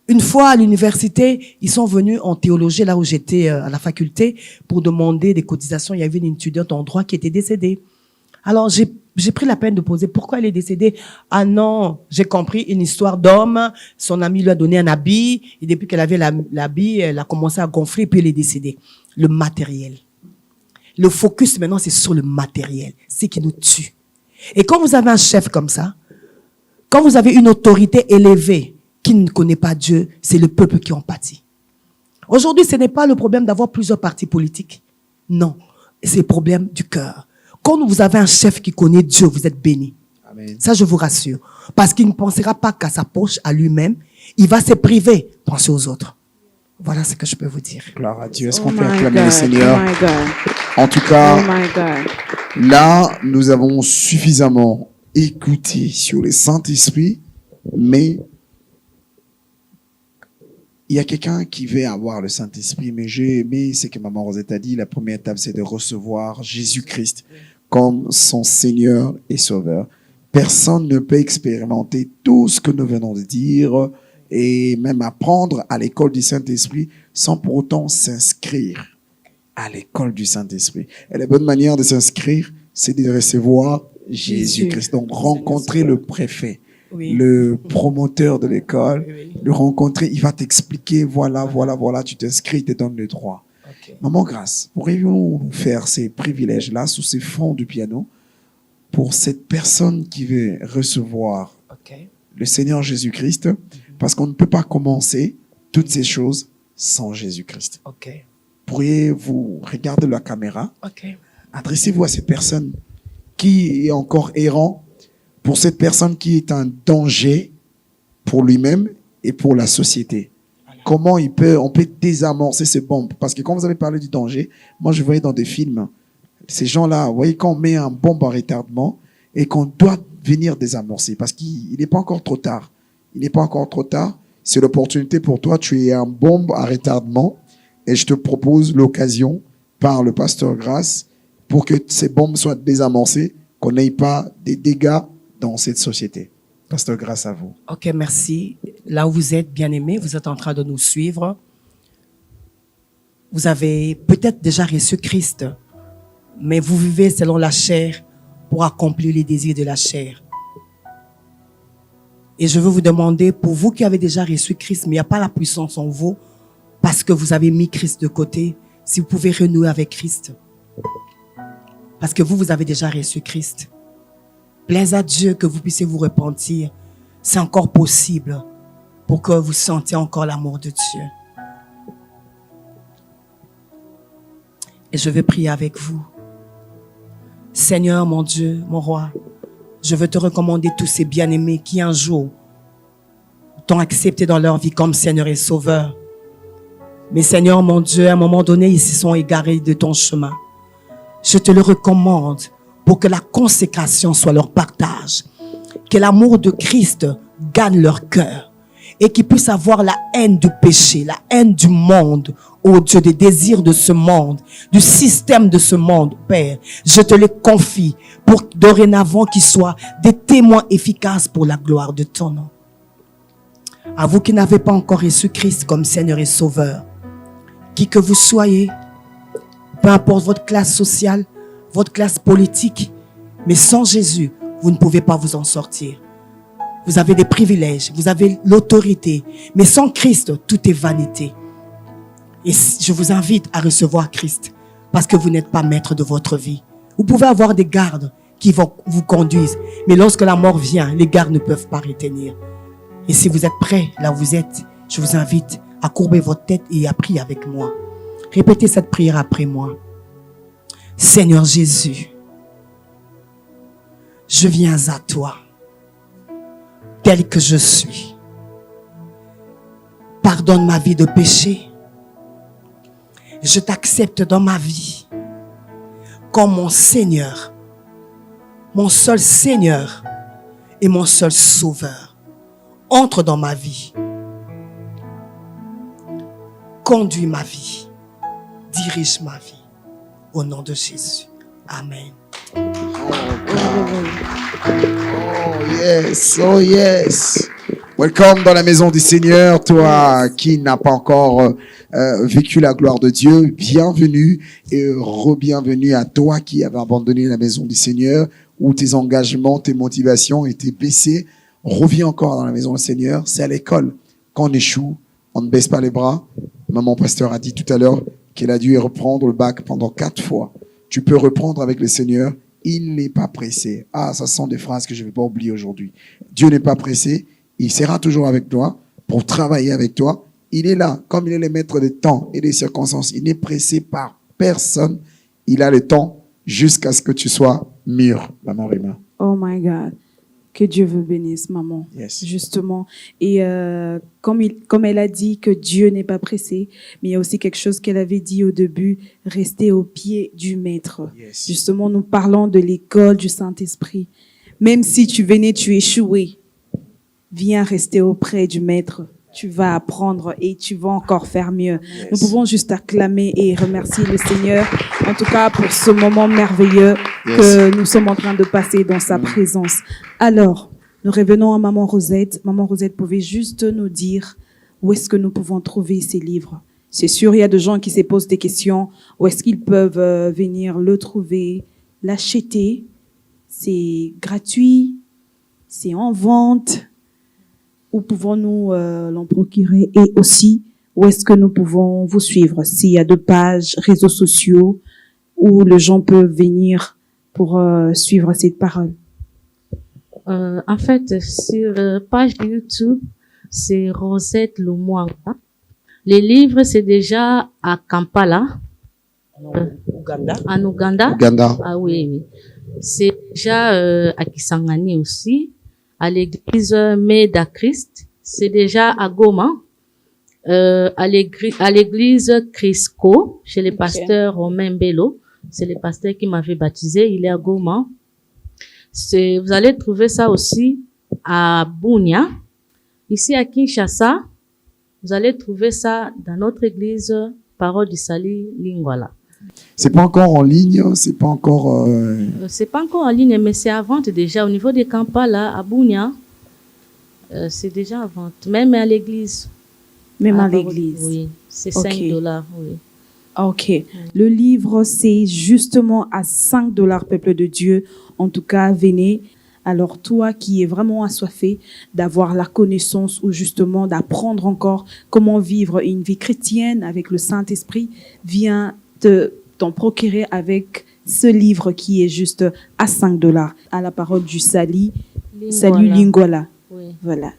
une fois à l'université, ils sont venus en théologie, là où j'étais à la faculté, pour demander des cotisations. Il y avait une étudiante en droit qui était décédée. Alors, j'ai pris la peine de poser pourquoi elle est décédée. Ah non, j'ai compris une histoire d'homme. Son ami lui a donné un habit. Et depuis qu'elle avait l'habit, elle a commencé à gonfler, puis elle est décédée. Le matériel. Le focus maintenant, c'est sur le matériel. C'est qui nous tue. Et quand vous avez un chef comme ça, quand vous avez une autorité élevée qui ne connaît pas Dieu, c'est le peuple qui en pâtit. Aujourd'hui, ce n'est pas le problème d'avoir plusieurs partis politiques. Non, c'est le problème du cœur. Quand vous avez un chef qui connaît Dieu, vous êtes béni. Amen. Ça, je vous rassure. Parce qu'il ne pensera pas qu'à sa poche, à lui-même. Il va se priver, penser aux autres. Voilà ce que je peux vous dire. Gloire à Dieu. Est-ce Oh qu'on peut my acclamer le God, Seigneur? oh my God, En tout oh cas, my God. là, nous avons suffisamment écouté sur le Saint-Esprit, mais il y a quelqu'un qui veut avoir le Saint-Esprit, mais j'ai aimé ce que Maman Rosette a dit. La première étape, c'est de recevoir Jésus-Christ comme son Seigneur et Sauveur. Personne ne peut expérimenter tout ce que nous venons de dire et même apprendre à l'école du Saint-Esprit sans pour autant s'inscrire à l'école du Saint-Esprit. Et la bonne manière de s'inscrire, c'est de recevoir Jésus-Christ. Donc, rencontrer le préfet, Oui. le promoteur de l'école, Oui, oui. le rencontrer, il va t'expliquer, voilà, tu t'inscris, il te donne le droit. Ok. Maman Grâce, pourrions-nous nous faire ces privilèges-là sous ces fonds du piano pour cette personne qui veut recevoir Ok. le Seigneur Jésus-Christ, parce qu'on ne peut pas commencer toutes ces choses sans Jésus-Christ. Ok. Pourriez-vous regarder la caméra, Ok. adressez-vous à cette personne qui est encore errant, pour cette personne qui est un danger pour lui-même et pour la société. Comment on peut désamorcer ces bombes? Parce que quand vous avez parlé du danger, moi je voyais dans des films, ces gens-là, vous voyez, quand on met un bombe à retardement et qu'on doit venir désamorcer, parce qu'il n'est pas encore trop tard. Il n'est pas encore trop tard. C'est l'opportunité pour toi. Tu es un bombe à retardement et je te propose l'occasion par le pasteur Grâce pour que ces bombes soient désamorcées, qu'on n'ait pas des dégâts dans cette société. Pasteur Grâce à vous. Ok, merci. Là où vous êtes, bien aimés, vous êtes en train de nous suivre. Vous avez peut-être déjà reçu Christ, mais vous vivez selon la chair pour accomplir les désirs de la chair. Et je veux vous demander, pour vous qui avez déjà reçu Christ, mais il n'y a pas la puissance en vous, parce que vous avez mis Christ de côté, si vous pouvez renouer avec Christ. Parce que vous avez déjà reçu Christ. Plaise à Dieu que vous puissiez vous repentir. C'est encore possible pour que vous sentiez encore l'amour de Dieu. Et je vais prier avec vous. Seigneur, mon Dieu, mon roi, je veux te recommander tous ces bien-aimés qui un jour t'ont accepté dans leur vie comme Seigneur et Sauveur. Mais Seigneur, mon Dieu, à un moment donné, ils se sont égarés de ton chemin. Je te le recommande pour que la consécration soit leur partage, que l'amour de Christ gagne leur cœur et qu'ils puissent avoir la haine du péché, la haine du monde, oh Dieu, des désirs de ce monde, du système de ce monde, Père. Je te les confie pour dorénavant qu'ils soient des témoins efficaces pour la gloire de ton nom. À vous qui n'avez pas encore reçu Christ comme Seigneur et Sauveur, qui que vous soyez, peu importe votre classe sociale, votre classe politique, mais sans Jésus, vous ne pouvez pas vous en sortir. Vous avez des privilèges, vous avez l'autorité, mais sans Christ, tout est vanité. Et je vous invite à recevoir Christ, parce que vous n'êtes pas maître de votre vie. Vous pouvez avoir des gardes qui vont vous conduire, mais lorsque la mort vient, les gardes ne peuvent pas retenir. Et si vous êtes prêts, là où vous êtes, je vous invite à courber votre tête et à prier avec moi. Répétez cette prière après moi. Seigneur Jésus, je viens à toi, tel que je suis. Pardonne ma vie de péché. Je t'accepte dans ma vie comme mon Seigneur, mon seul Seigneur et mon seul Sauveur. Entre dans ma vie. Conduis ma vie. Dirige ma vie. Au nom de Jésus. Amen. Oh yes, oh yes. Welcome dans la maison du Seigneur, toi qui n'as pas encore vécu la gloire de Dieu. Bienvenue et re-bienvenue à toi qui avais abandonné la maison du Seigneur, où tes engagements, tes motivations étaient baissés. Reviens encore dans la maison du Seigneur. C'est à l'école qu'on échoue, on ne baisse pas les bras. Maman pasteur a dit tout à l'heure qu'elle a dû reprendre le bac pendant 4 fois. Tu peux reprendre avec le Seigneur. Il n'est pas pressé. Ah, ça sont des phrases que je ne vais pas oublier aujourd'hui. Dieu n'est pas pressé. Il sera toujours avec toi pour travailler avec toi. Il est là, comme il est le maître des temps et des circonstances. Il n'est pressé par personne. Il a le temps jusqu'à ce que tu sois mûr, maman Rima. Oh my God. Que Dieu vous bénisse, maman. Yes. Justement. Et comme elle a dit que Dieu n'est pas pressé, mais il y a aussi quelque chose qu'elle avait dit au début, rester au pied du Maître. Yes. Justement, nous parlons de l'école du Saint-Esprit. Même si tu venais, tu échouais, viens rester auprès du Maître. Tu vas apprendre et tu vas encore faire mieux. Yes. Nous pouvons juste acclamer et remercier le Seigneur, en tout cas pour ce moment merveilleux que nous sommes en train de passer dans sa présence. Alors, nous revenons à Maman Rosette. Maman Rosette, pouvez juste nous dire où est-ce que nous pouvons trouver ces livres? C'est sûr, il y a des gens qui se posent des questions. Où est-ce qu'ils peuvent venir le trouver, l'acheter? C'est gratuit? C'est en vente? Où pouvons-nous l'en procurer? Et aussi, où est-ce que nous pouvons vous suivre? S'il y a de pages, réseaux sociaux, où les gens peuvent venir pour suivre cette parole. En fait, sur la page de YouTube, c'est Rosette Lumwanga. Les livres, c'est déjà à Kampala, Ouganda. en Ouganda. Ouganda. Ah oui, oui. C'est déjà à Kisangani aussi, à l'église Meda Christ. C'est déjà à Goma, à l'église Crisco, chez le pasteur Romain Bello. C'est le pasteur qui m'avait baptisé, il est à Goma. Vous allez trouver ça aussi à Bunia. Ici à Kinshasa, vous allez trouver ça dans notre église Parole du Salut Lingwala. C'est pas encore en ligne, c'est pas encore. C'est pas encore en ligne, mais c'est à vente déjà. Au niveau des Kampala, à Bunia, c'est déjà à vente. Même à l'église. Même à Parole- l'église. Oui, c'est Ok. $5, oui. Ok. Le livre, c'est justement à $5, peuple de Dieu. En tout cas, venez. Alors, toi qui es vraiment assoiffé d'avoir la connaissance ou justement d'apprendre encore comment vivre une vie chrétienne avec le Saint-Esprit, viens t'en procurer avec ce livre qui est juste à $5. À la parole du Salut Lingwala. Oui. Voilà.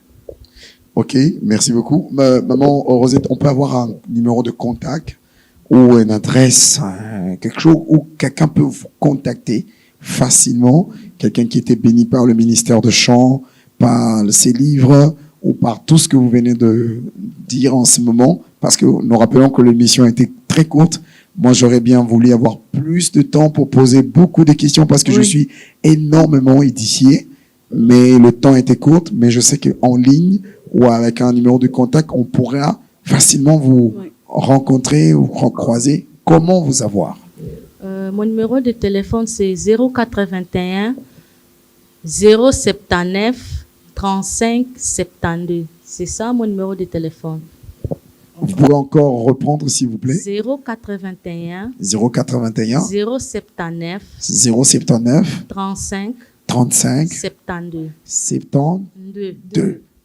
Ok, merci beaucoup. Maman Rosette, on peut avoir un numéro de contact ou une adresse, quelque chose où quelqu'un peut vous contacter facilement. Quelqu'un qui était béni par le ministère de chant, par ses livres ou par tout ce que vous venez de dire en ce moment. Parce que nous rappelons que l'émission a été très courte. Moi, j'aurais bien voulu avoir plus de temps pour poser beaucoup de questions parce que je suis énormément édifié. Mais le temps était court. Mais je sais qu'en ligne ou avec un numéro de contact, on pourra facilement vous rencontrer ou croiser. Comment vous avoir? Mon numéro de téléphone, c'est 081 079 35 72. C'est ça mon numéro de téléphone. Vous pouvez encore reprendre, s'il vous plaît? 081 081 079 079 35 35 72. 72.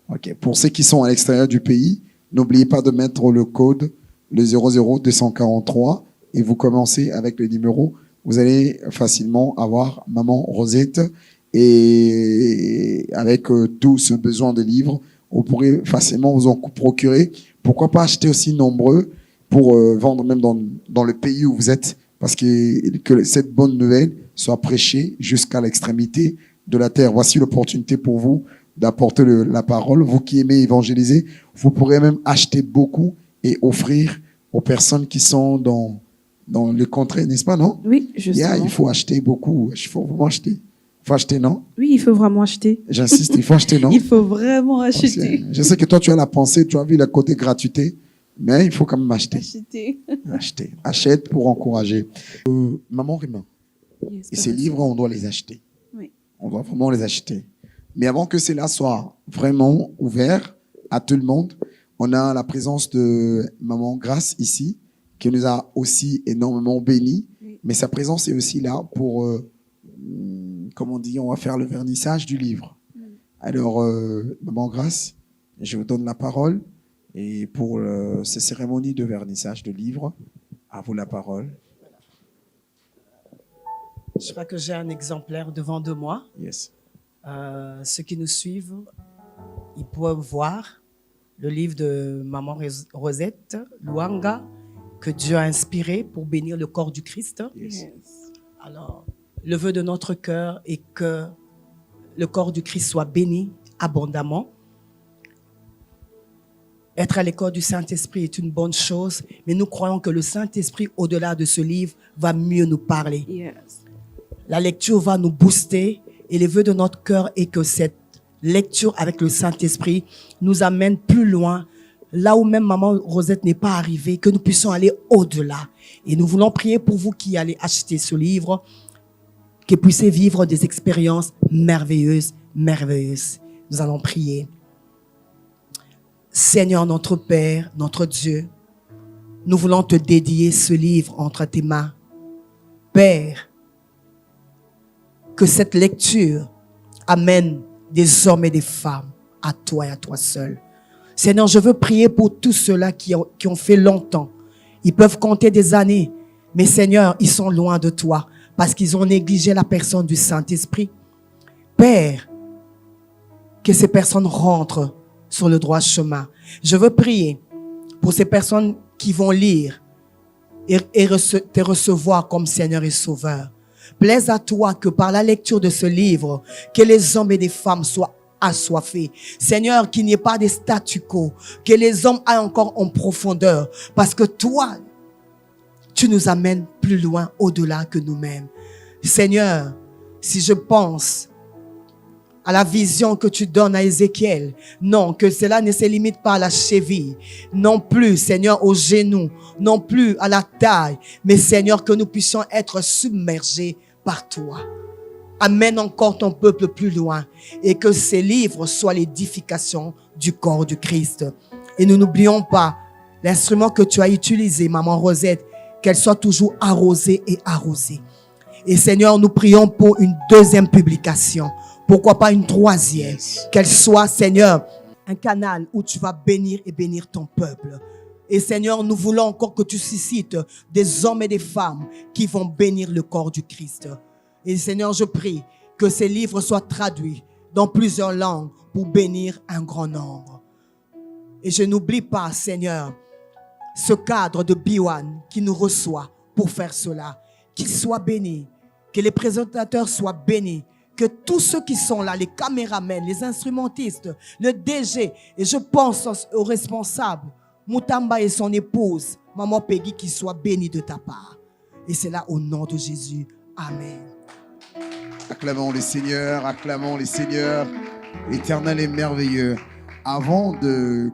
OK. Pour ceux qui sont à l'extérieur du pays, n'oubliez pas de mettre le code, le 00243, et vous commencez avec le numéro. Vous allez facilement avoir Maman Rosette, et avec tout ce besoin de livres, vous pourrez facilement vous en procurer. Pourquoi pas acheter aussi nombreux pour vendre même dans le pays où vous êtes, parce que cette bonne nouvelle soit prêchée jusqu'à l'extrémité de la terre. Voici l'opportunité pour vous d'apporter la parole. Vous qui aimez évangéliser, vous pourrez même acheter beaucoup et offrir aux personnes qui sont dans les contrées, n'est-ce pas, non? Oui, justement. Il faut acheter beaucoup. Il faut vraiment acheter. Il faut acheter, non? Oui, il faut vraiment acheter. J'insiste, il faut acheter, non? Il faut vraiment acheter. Je sais que toi, tu as la pensée, tu as vu le côté gratuité, mais il faut quand même acheter. Acheter. Achète pour encourager. Maman Rima, et ces livres, on doit les acheter. Oui. On doit vraiment les acheter. Mais avant que cela soit vraiment ouvert à tout le monde, on a la présence de Maman Grâce ici, qui nous a aussi énormément bénis. Oui. Mais sa présence est aussi là pour, comme on dit, on va faire le vernissage du livre. Oui. Alors, Maman Grâce, je vous donne la parole. Et pour ces cérémonies de vernissage de livres, à vous la parole. Je crois que j'ai un exemplaire devant de moi. Yes. Ceux qui nous suivent, ils peuvent voir le livre de Maman Rosette, Luanga, que Dieu a inspiré pour bénir le corps du Christ. Yes. Alors, le vœu de notre cœur est que le corps du Christ soit béni abondamment. Être à l'école du Saint-Esprit est une bonne chose, mais nous croyons que le Saint-Esprit, au-delà de ce livre, va mieux nous parler. Yes. La lecture va nous booster et le vœu de notre cœur est que cette lecture avec le Saint-Esprit nous amène plus loin, là où même Maman Rosette n'est pas arrivée, que nous puissions aller au-delà. Et nous voulons prier pour vous qui allez acheter ce livre, que vous puissiez vivre des expériences merveilleuses, merveilleuses. Nous allons prier. Seigneur notre Père, notre Dieu, nous voulons te dédier ce livre entre tes mains. Père, que cette lecture amène des hommes et des femmes à toi et à toi seul. Seigneur, je veux prier pour tous ceux-là qui ont fait longtemps. Ils peuvent compter des années, mais Seigneur, ils sont loin de toi parce qu'ils ont négligé la personne du Saint-Esprit. Père, que ces personnes rentrent sur le droit chemin. Je veux prier pour ces personnes qui vont lire et te recevoir comme Seigneur et Sauveur. Plaise à toi que par la lecture de ce livre, que les hommes et les femmes soient assoiffés. Seigneur, qu'il n'y ait pas de statu quo, que les hommes aillent encore en profondeur, parce que toi, tu nous amènes plus loin, au-delà que nous-mêmes. Seigneur, si je pense à la vision que tu donnes à Ézéchiel, non, que cela ne se limite pas à la cheville, non plus, Seigneur, aux genoux, non plus à la taille, mais Seigneur, que nous puissions être submergés par toi. Amène encore ton peuple plus loin et que ces livres soient l'édification du corps du Christ. Et nous n'oublions pas l'instrument que tu as utilisé, Maman Rosette, qu'elle soit toujours arrosée et arrosée. Et Seigneur, nous prions pour une deuxième publication. Pourquoi pas une troisième? Qu'elle soit, Seigneur, un canal où tu vas bénir et bénir ton peuple. Et Seigneur, nous voulons encore que tu suscites des hommes et des femmes qui vont bénir le corps du Christ. Et Seigneur, je prie que ces livres soient traduits dans plusieurs langues pour bénir un grand nombre. Et je n'oublie pas, Seigneur, ce cadre de Biwan qui nous reçoit pour faire cela. Qu'il soit béni, Que les présentateurs soient bénis. Que tous ceux qui sont là, les caméramans, les instrumentistes, le DG, et je pense aux responsables, Moutamba et son épouse, Maman Peggy, qui soient bénis de ta part. Et c'est là au nom de Jésus. Amen. Acclamons les seigneurs, acclamons les seigneurs. Éternel et merveilleux. Avant de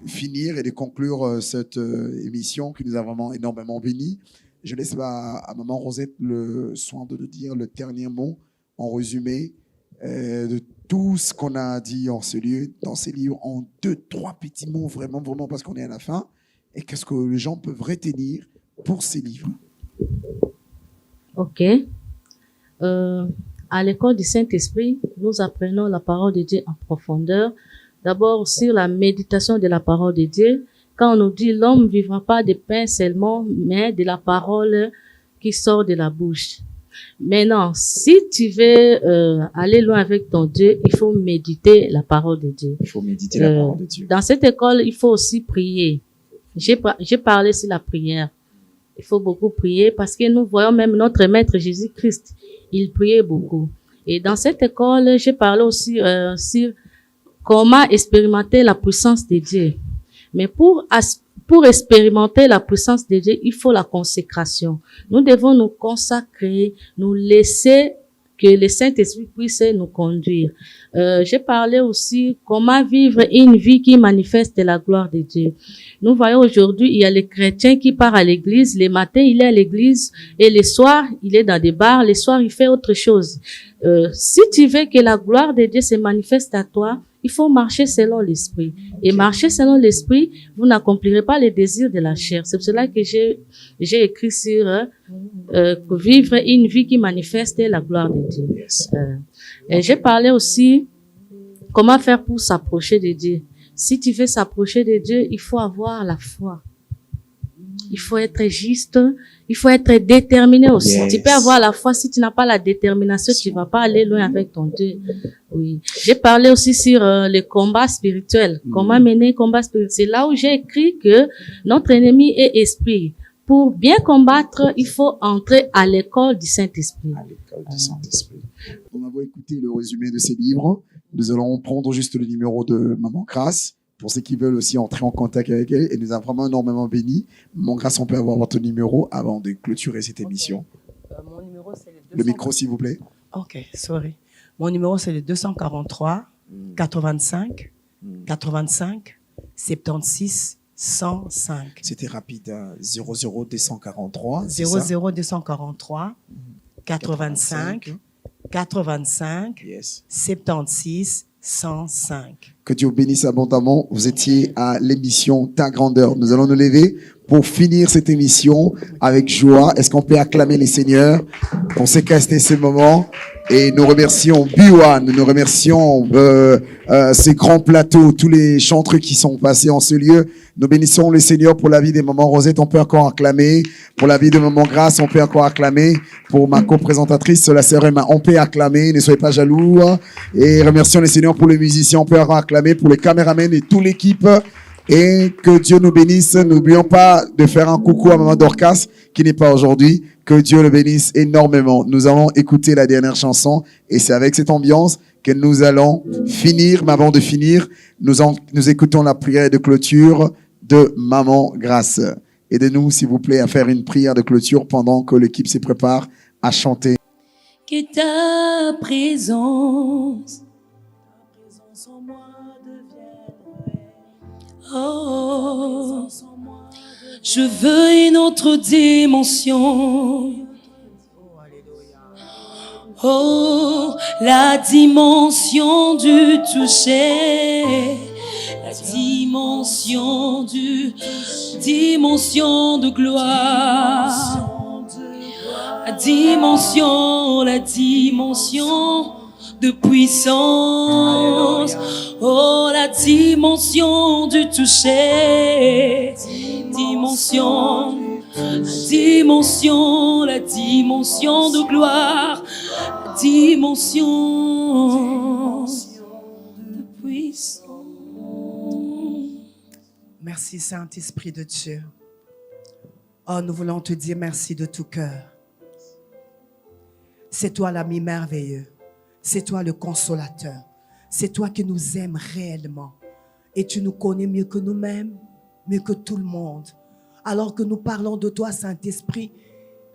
finir et de conclure cette émission qui nous a vraiment énormément bénis, je laisse à Maman Rosette le soin de nous dire le dernier mot en résumé de tout ce qu'on a dit en ce lieu, dans ces livres, en 2-3 petits mots, vraiment, parce qu'on est à la fin. Et qu'est-ce que les gens peuvent retenir pour ces livres? Ok. À l'école du Saint-Esprit, nous apprenons la parole de Dieu en profondeur. D'abord, sur la méditation de la parole de Dieu. Quand on nous dit l'homme ne vivra pas de pain seulement, mais de la parole qui sort de la bouche. Maintenant, si tu veux aller loin avec ton Dieu, il faut méditer la parole de Dieu. Il faut méditer la parole de Dieu. Dans cette école, il faut aussi prier. J'ai parlé sur la prière. Il faut beaucoup prier parce que nous voyons même notre Maître Jésus-Christ. Il priait beaucoup. Et dans cette école, j'ai parlé aussi sur comment expérimenter la puissance de Dieu. Mais pour expérimenter la puissance de Dieu, il faut la consécration. Nous devons nous consacrer, nous laisser que le Saint-Esprit puisse nous conduire. J'ai parlé aussi comment vivre une vie qui manifeste la gloire de Dieu. Nous voyons aujourd'hui, il y a les chrétiens qui partent à l'église. Les matins, il est à l'église et les soirs, il est dans des bars. Les soirs, il fait autre chose. Si tu veux que la gloire de Dieu se manifeste à toi, il faut marcher selon l'esprit. Et marcher selon l'esprit, vous n'accomplirez pas les désirs de la chair. C'est pour cela que j'ai écrit sur vivre une vie qui manifeste la gloire de Dieu. Et j'ai parlé aussi comment faire pour s'approcher de Dieu. Si tu veux s'approcher de Dieu, il faut avoir la foi. Il faut être juste, il faut être déterminé aussi. Tu peux avoir la foi, si tu n'as pas la détermination, tu vas pas aller loin avec ton Dieu. Oui. J'ai parlé aussi sur les combats spirituels. Comment mener combat spirituel. C'est là où j'ai écrit que notre ennemi est esprit. Pour bien combattre, il faut entrer à l'école du Saint-Esprit. À l'école du Saint-Esprit. On a écouté le résumé de ces livres. Nous allons prendre juste le numéro de Maman Grâce pour ceux qui veulent aussi entrer en contact avec elle. Et nous a vraiment énormément bénis. Maman Grâce, on peut avoir votre numéro avant de clôturer cette émission. Mon numéro, c'est le micro, s'il vous plaît. Ok, sorry. Mon numéro, c'est le 243 85 85 76 105. C'était rapide. 00243. 00243 85 85 76 105. Que Dieu bénisse abondamment. Vous étiez à l'émission Ta Grandeur. Nous allons nous lever pour finir cette émission avec joie. Est-ce qu'on peut acclamer les seigneurs pour séquestrer ce moment? Et nous remercions Biwan, nous remercions ces grands plateaux, tous les chanteurs qui sont passés en ce lieu. Nous bénissons le Seigneur pour la vie des mamans Rosette, on peut encore acclamer. Pour la vie de maman Grâce, on peut encore acclamer. Pour ma co-présentatrice, la sœur Emma, on peut acclamer. Ne soyez pas jaloux. Et remercions le Seigneur pour les musiciens, on peut encore acclamer. Pour les caméramans et toute l'équipe. Et que Dieu nous bénisse. N'oublions pas de faire un coucou à maman Dorcas qui n'est pas aujourd'hui. Que Dieu le bénisse énormément. Nous allons écouter la dernière chanson et c'est avec cette ambiance que nous allons finir. Mais avant de finir, nous écoutons la prière de clôture de Maman Grâce. Aidez-nous, s'il vous plaît, à faire une prière de clôture pendant que l'équipe se prépare à chanter. Que ta présence en moi devienne. Oh, je veux une autre dimension. Oh, la dimension du toucher. La dimension de gloire. La dimension de puissance. Oh, la dimension du toucher. La dimension de gloire. La dimension de puissance. Merci Saint-Esprit de Dieu. Oh, nous voulons te dire merci de tout cœur. C'est toi l'ami merveilleux. C'est toi le consolateur. C'est toi qui nous aimes réellement. Et tu nous connais mieux que nous-mêmes, mieux que tout le monde. Alors que nous parlons de toi, Saint-Esprit,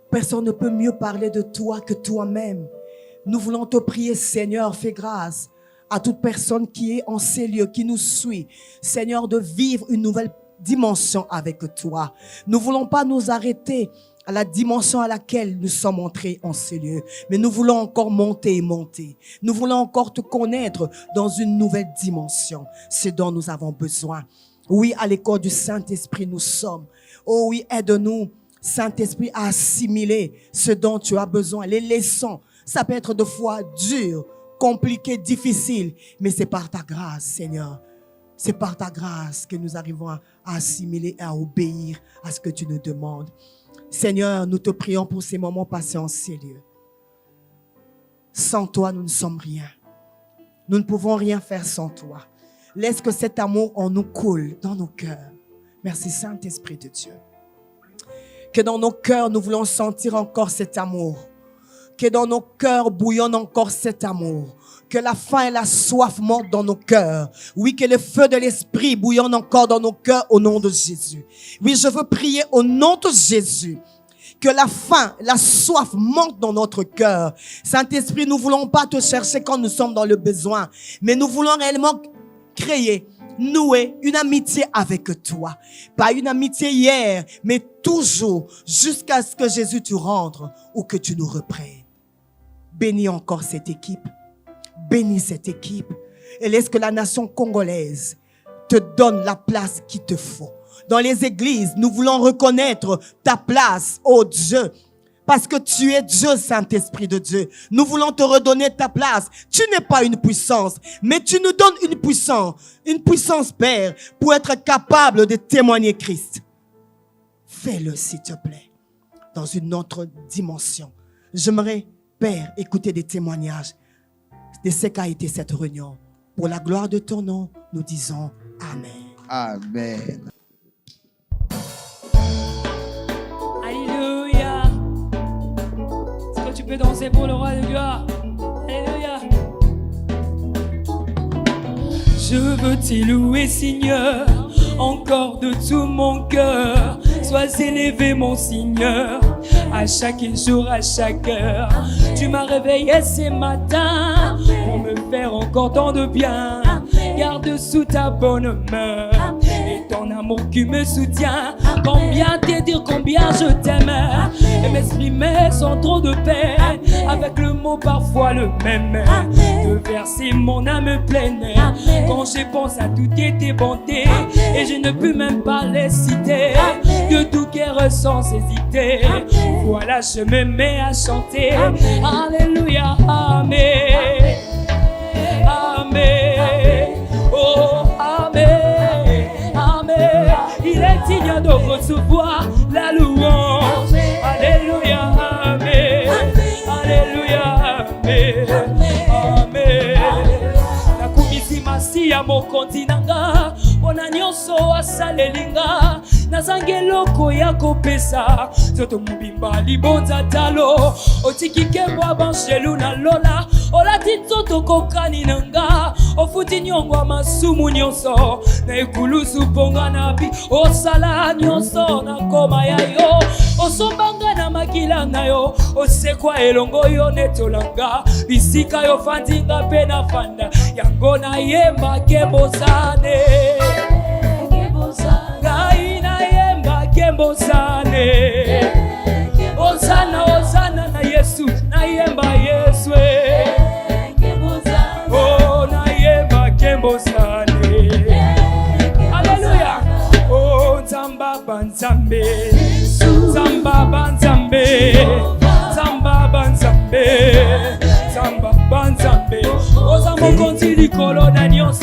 personne ne peut mieux parler de toi que toi-même. Nous voulons te prier, Seigneur, fais grâce à toute personne qui est en ces lieux, qui nous suit. Seigneur, de vivre une nouvelle dimension avec toi. Nous ne voulons pas nous arrêter à la dimension à laquelle nous sommes entrés en ces lieux. Mais nous voulons encore monter et monter. Nous voulons encore te connaître dans une nouvelle dimension. C'est dont nous avons besoin. Oui, à l'école du Saint-Esprit, nous sommes. Oh oui, aide-nous, Saint-Esprit, à assimiler ce dont tu as besoin. Les leçons, ça peut être de fois dur, compliqué, difficile. Mais c'est par ta grâce, Seigneur. C'est par ta grâce que nous arrivons à assimiler et à obéir à ce que tu nous demandes. Seigneur, nous te prions pour ces moments passés en ces lieux. Sans toi, nous ne sommes rien. Nous ne pouvons rien faire sans toi. Laisse que cet amour en nous coule dans nos cœurs. Merci Saint-Esprit de Dieu. Que dans nos cœurs, nous voulons sentir encore cet amour. Que dans nos cœurs bouillonne encore cet amour. Que la faim et la soif montent dans nos cœurs. Oui, que le feu de l'Esprit bouillonne encore dans nos cœurs au nom de Jésus. Oui, je veux prier au nom de Jésus. Que la faim, la soif monte dans notre cœur. Saint-Esprit, nous ne voulons pas te chercher quand nous sommes dans le besoin. Mais nous voulons réellement créer, nouer une amitié avec toi. Pas une amitié hier, mais toujours jusqu'à ce que Jésus te rentre ou que tu nous reprennes. Bénis encore cette équipe. Bénis cette équipe et laisse que la nation congolaise te donne la place qu'il te faut. Dans les églises, nous voulons reconnaître ta place, oh Dieu, parce que tu es Dieu, Saint-Esprit de Dieu. Nous voulons te redonner ta place. Tu n'es pas une puissance, mais tu nous donnes une puissance, Père, pour être capable de témoigner Christ. Fais-le, s'il te plaît, dans une autre dimension. J'aimerais, Père, écouter des témoignages de ce qu'a été cette réunion. Pour la gloire de ton nom, nous disons Amen. Amen. Alléluia. Est-ce que tu peux danser pour le roi de gloire? Alléluia. Je veux t'y louer, Seigneur, encore de tout mon cœur. Sois élevé, mon Seigneur, à chaque jour, à chaque heure. Tu m'as réveillé ce matin pour me faire encore tant de bien. Garde sous ta bonne main et ton amour qui me soutient. Combien te dire combien je t'aime et m'exprimer sans trop de peine, avec le mot parfois le même, de verser mon âme pleine. Quand je pense à toutes tes bontés et je ne peux même pas les citer, de tout cœur sans hésiter, voilà je me mets à chanter. Alléluia, Amen, Amen, oh Amen, Amen. Il est digne de recevoir la louange. Alléluia, Amen, Alléluia, Amen, Amen. Nakumisi masi ya mokonzi nanga, ona nyonso asalelinga. Nazangeloko ya kopesa zoto mubimba libonza talo otikike mwa banshelu na lola olati nzoto kokani nanga ofuti nyongwa masumu nyonso na ekulusu ponga na bi osala nyonso na koma ya yo osombanga na makila na yo osekwa elongo yo netolanga bisika yo fandinga pe na fanda yango na yemba kebosane Kembosane Osana, Osana na Yesu, na yemba Yesu. Oh, na yemba Kembosane. Alléluia. Oh, Nzamba Banzambe, Nzamba Banzambe, Nzamba Banzambe, Nzamba Banzambe. Oza mokonzi likolo na nyonso.